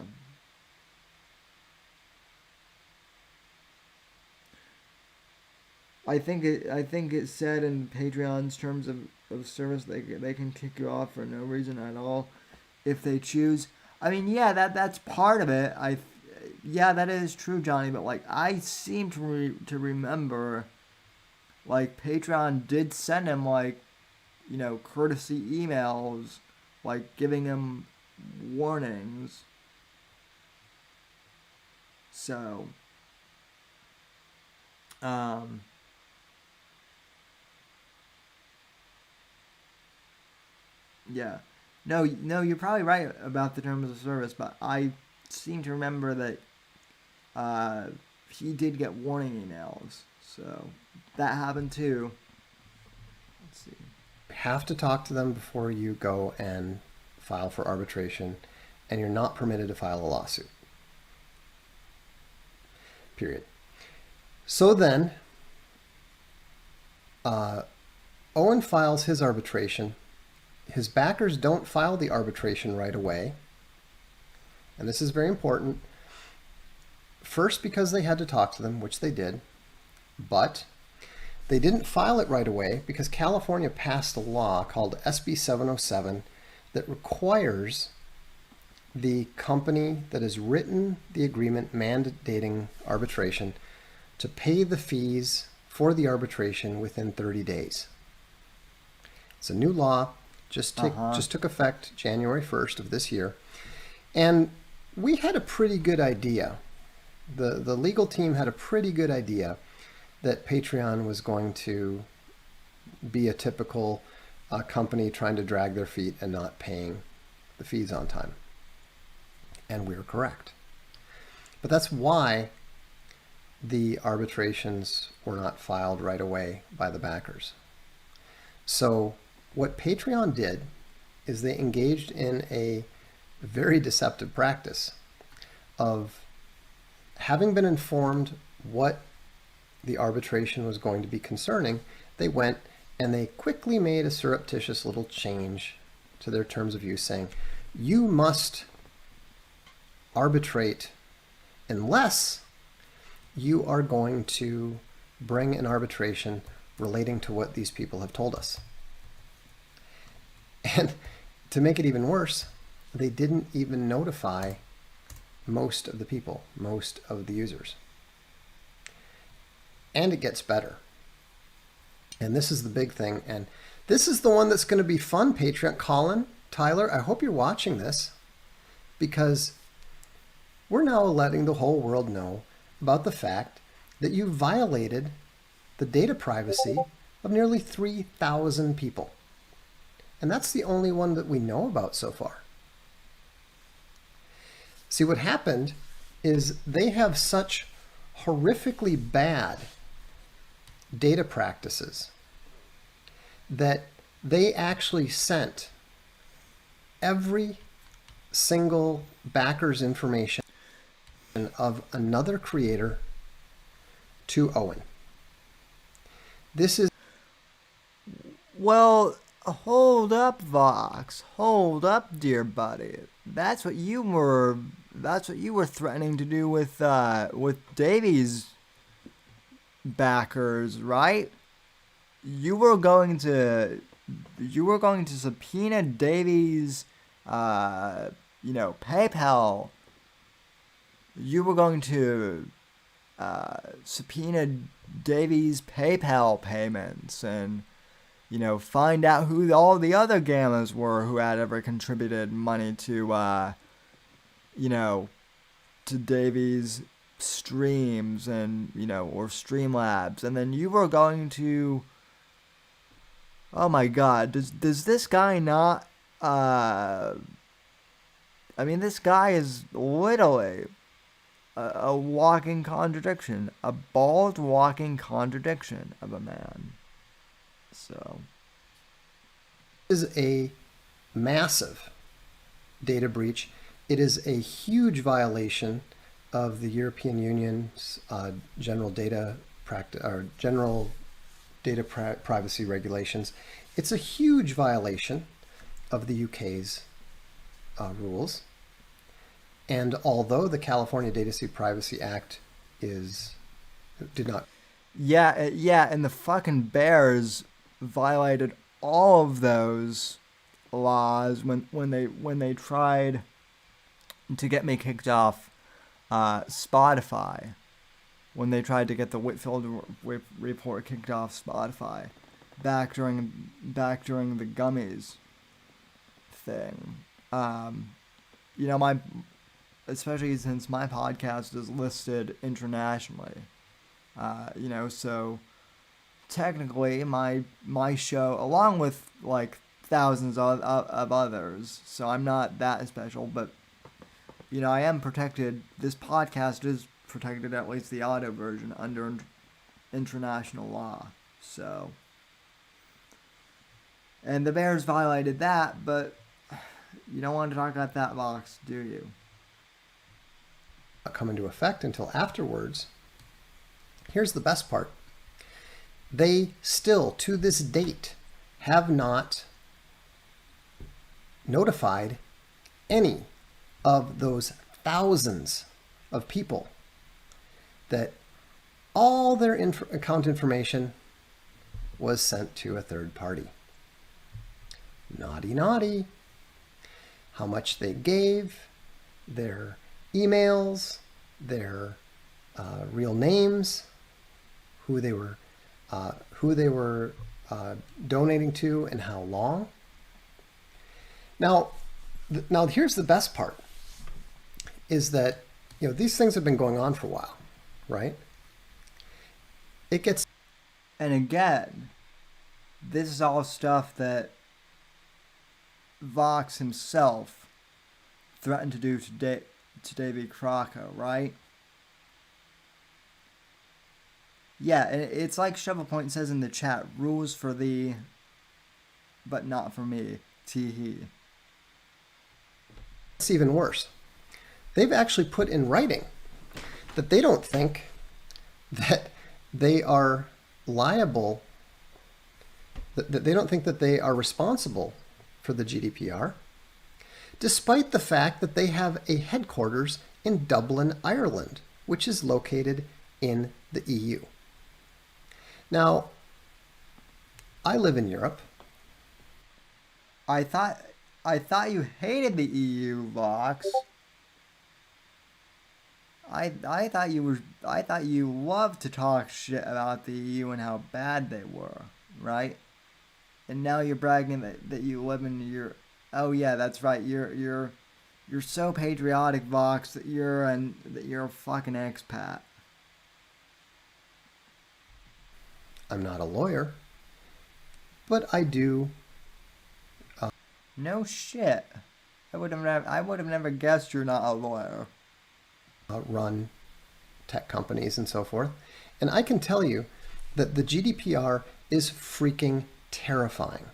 I think it said in Patreon's terms of service they can kick you off for no reason at all if they choose. I mean, yeah, that's part of it. yeah, that is true, Johnny. But like, I seem to remember, like Patreon did send him like, courtesy emails, like giving him warnings. So, yeah. No, you're probably right about the terms of service, but I seem to remember that he did get warning emails. So that happened too. Let's see. Have to talk to them before you go and file for arbitration, and you're not permitted to file a lawsuit. Period. So then, Owen files his arbitration. His backers don't file the arbitration right away. And this is very important. First, because they had to talk to them, which they did. But they didn't file it right away because California passed a law called SB 707 that requires the company that has written the agreement mandating arbitration to pay the fees for the arbitration within 30 days. It's a new law, just took effect January 1st of this year. And we had a pretty good idea. The legal team had a pretty good idea that Patreon was going to be a typical company trying to drag their feet and not paying the fees on time. And we were correct. But that's why the arbitrations were not filed right away by the backers. So what Patreon did is they engaged in a very deceptive practice of having been informed what the arbitration was going to be concerning. They went and they quickly made a surreptitious little change to their terms of use saying, you must arbitrate unless you are going to bring an arbitration relating to what these people have told us. And to make it even worse, they didn't even notify most of the people, most of the users. And it gets better. And this is the big thing. And this is the one that's going to be fun, Patreon. Colin, Tyler, I hope you're watching this, because we're now letting the whole world know about the fact that you violated the data privacy of nearly 3,000 people. And that's the only one that we know about so far. See, what happened is they have such horrifically bad data practices that they actually sent every single backer's information of another creator to Owen. This is... Well, hold up, Vox. Hold up, dear buddy. That's what you were threatening to do with Davies' backers, right? You were going to subpoena Davies' PayPal. You were going to subpoena Davies' PayPal payments and, find out who all the other gammas were who had ever contributed money to, to Davies' streams and, or Streamlabs. And then you were going to, oh my God, does this guy not, this guy is literally a walking contradiction, a bald walking contradiction of a man. So, this is a massive data breach. It is a huge violation of the European Union's general data privacy regulations. It's a huge violation of the UK's rules. And although the California Data Privacy Act did not... Yeah, and the fucking Bears violated all of those laws when they tried to get me kicked off Spotify, when they tried to get the Whitfield report kicked off Spotify back during the gummies thing. Especially since my podcast is listed internationally, so technically my show, along with like thousands of others, so I'm not that special, but I am protected. This podcast is protected, at least the audio version, under international law. So, and the Bears violated that, but you don't want to talk about that, Vox, do you? Come into effect until afterwards. Here's the best part. They still, to this date, have not notified any of those thousands of people that all their account information was sent to a third party. Naughty, naughty. How much they gave, their emails, their real names, who they were donating to, and how long. Now here's the best part, is that these things have been going on for a while, right? And again, this is all stuff that Vox himself threatened to do to Davy Crocker, right? Yeah, and it's like Shovel Point says in the chat, rules for thee, but not for me, tee-hee. It's even worse. They've actually put in writing that they don't think that they are liable, that they don't think that they are responsible for the GDPR, despite the fact that they have a headquarters in Dublin, Ireland, which is located in the EU. Now, I live in Europe. I thought you hated the EU, Vox. I thought you loved to talk shit about the EU and how bad they were, right? And now you're bragging that you live in your... Oh yeah, that's right. You're so patriotic, Vox, that you're a fucking expat. I'm not a lawyer, but I do. No shit. I would have never guessed you're not a lawyer. Run tech companies and so forth, and I can tell you that the GDPR is freaking terrifying.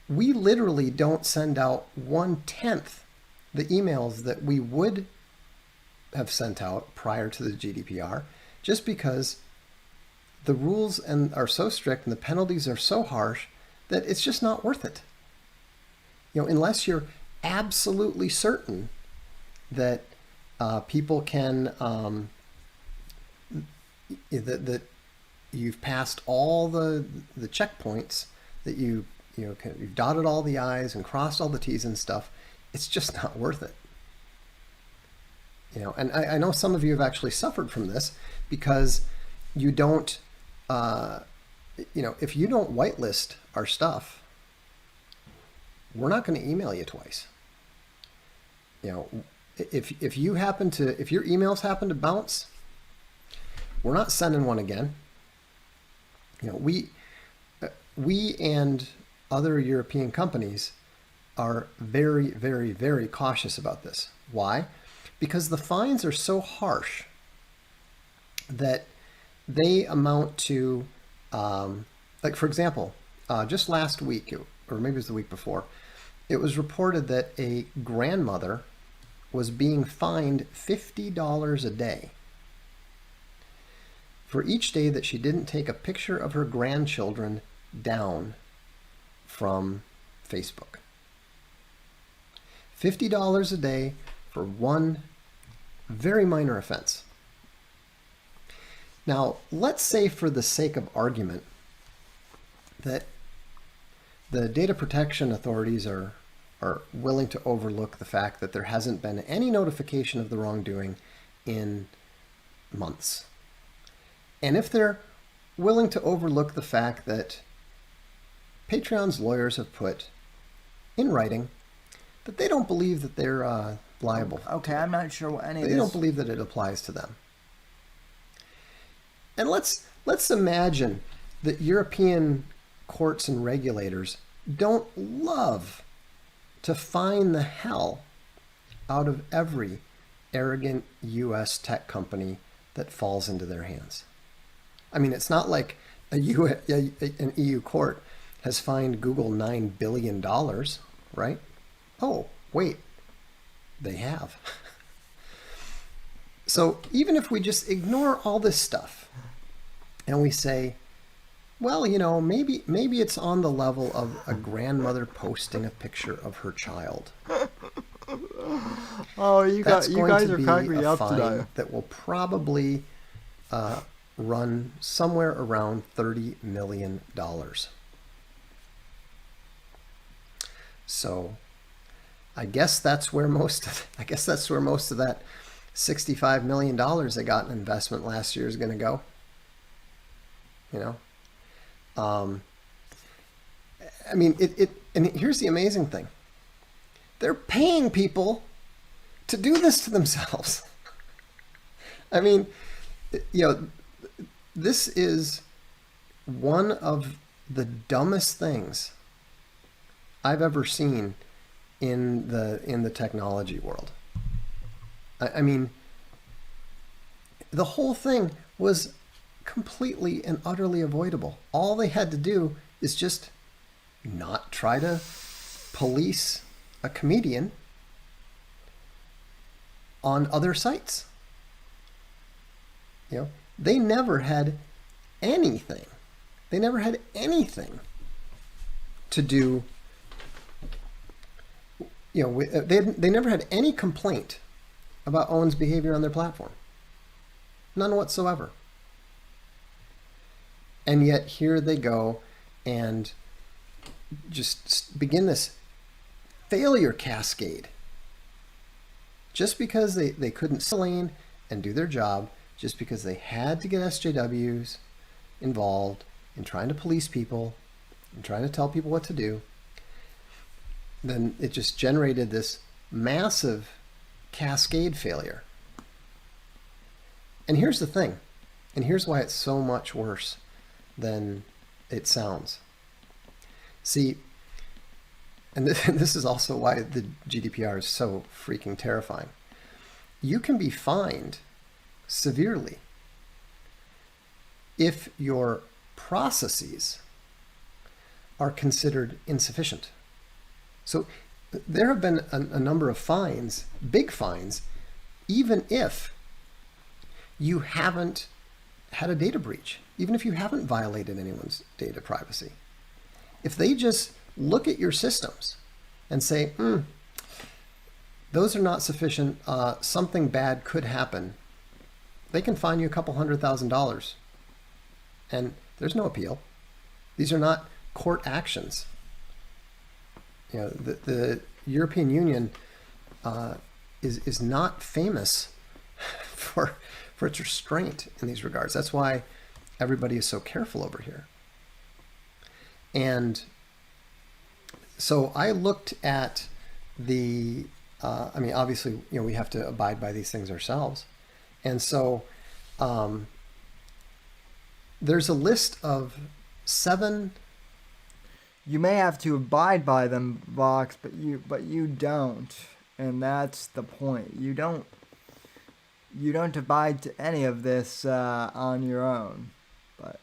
We literally don't send out 1/10 the emails that we would have sent out prior to the GDPR, just because the rules are so strict and the penalties are so harsh that it's just not worth it. Unless you're absolutely certain that people can, that you've passed all the checkpoints, that you've dotted all the I's and crossed all the T's and stuff, it's just not worth it. And I know some of you have actually suffered from this because you don't, if you don't whitelist our stuff, we're not going to email you twice. If your emails happen to bounce, we're not sending one again. We and other European companies are very, very, very cautious about this. Why? Because the fines are so harsh that they amount to, like for example, just last week, or maybe it was the week before, it was reported that a grandmother was being fined $50 a day for each day that she didn't take a picture of her grandchildren down from Facebook. $50 a day for one very minor offense. Now, let's say for the sake of argument that the data protection authorities are are willing to overlook the fact that there hasn't been any notification of the wrongdoing in months. And if they're willing to overlook the fact that Patreon's lawyers have put in writing that they don't believe that they're liable. Okay, I'm not sure what any of They this... don't believe that it applies to them. And let's imagine that European courts and regulators don't love to fine the hell out of every arrogant U.S. tech company that falls into their hands. I mean, it's not like an EU court has fined Google $9 billion, right? Oh, wait, they have. So even if we just ignore all this stuff and we say, well, you know, maybe it's on the level of a grandmother posting a picture of her child. Oh, you guys are cracking me up fine today. That will probably run somewhere around $30 million. So, I guess that's where most of that $65 million they got in investment last year is going to go. You know, I mean, and here's the amazing thing: they're paying people to do this to themselves. I mean, you know, this is one of the dumbest things I've ever seen in the technology world. I mean, the whole thing was completely and utterly avoidable. All they had to do is just not try to police a comedian on other sites. You know, they never had anything. They never had anything to do. You know, they never had any complaint about Owen's behavior on their platform. None whatsoever. And yet here they go and just begin this failure cascade. Just because they couldn't stay in the lane and do their job, just because they had to get SJWs involved in trying to police people and trying to tell people what to do, then it just generated this massive cascade failure. And here's the thing, and here's why it's so much worse than it sounds. See, and this is also why the GDPR is so freaking terrifying. You can be fined severely if your processes are considered insufficient. So there have been a number of fines, big fines, even if you haven't had a data breach, even if you haven't violated anyone's data privacy. If they just look at your systems and say, those are not sufficient, something bad could happen, they can fine you a couple $100,000. And there's no appeal. These are not court actions. You know, the European Union is not famous for its restraint in these regards. That's why everybody is so careful over here. And so I looked at the, I mean, obviously, you know, we have to abide by these things ourselves. And so there's a list of 7. You may have to abide by them, Vox, but you don't, and that's the point. You don't abide to any of this on your own. But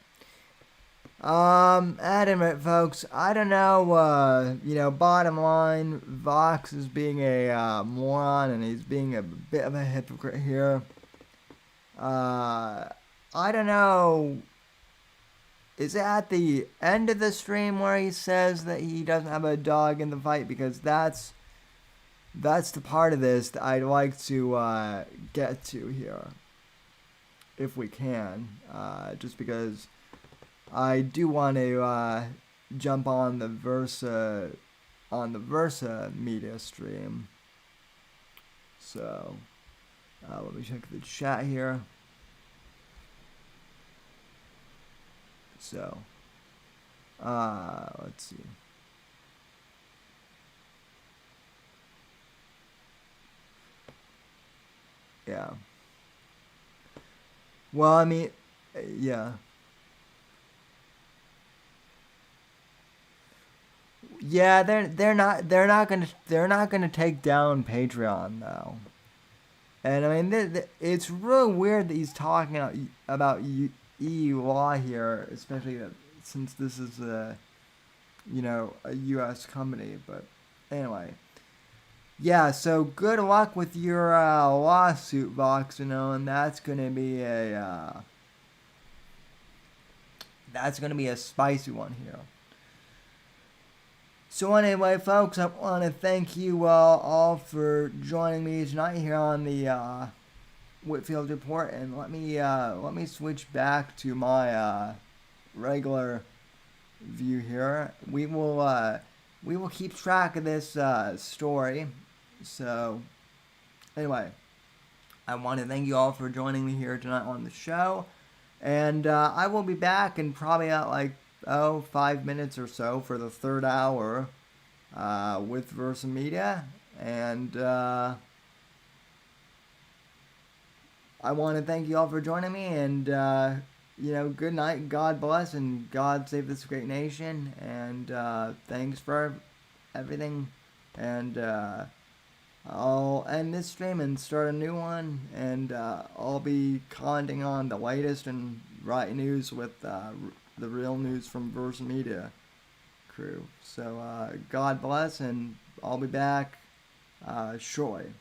at any rate, folks, I don't know. You know, bottom line, Vox is being a moron, and he's being a bit of a hypocrite here. I don't know. Is it at the end of the stream where he says that he doesn't have a dog in the fight? Because that's the part of this that I'd like to get to here, if we can. Just because I do want to jump on the Versa on the Versa Media stream. So, let me check the chat here. So, let's see. Yeah. Well, I mean, yeah. Yeah, they're not gonna take down Patreon though. And I mean, it's really weird that he's talking about EU law here, especially since this is a U.S. company. But anyway, yeah. So good luck with your lawsuit, Vox. And that's gonna be a spicy one here. So anyway, folks, I want to thank you all for joining me tonight here on the Whitfield Report, and let me switch back to my regular view here. We will keep track of this story. So anyway, I want to thank you all for joining me here tonight on the show, and I will be back in probably 5 minutes or so for the third hour with Versa Media. And I want to thank you all for joining me. And, good night. God bless and God save this great nation. And thanks for everything. And I'll end this stream and start a new one. And I'll be commenting on the latest and right news with the real news from Versa Media crew. So God bless, and I'll be back shortly.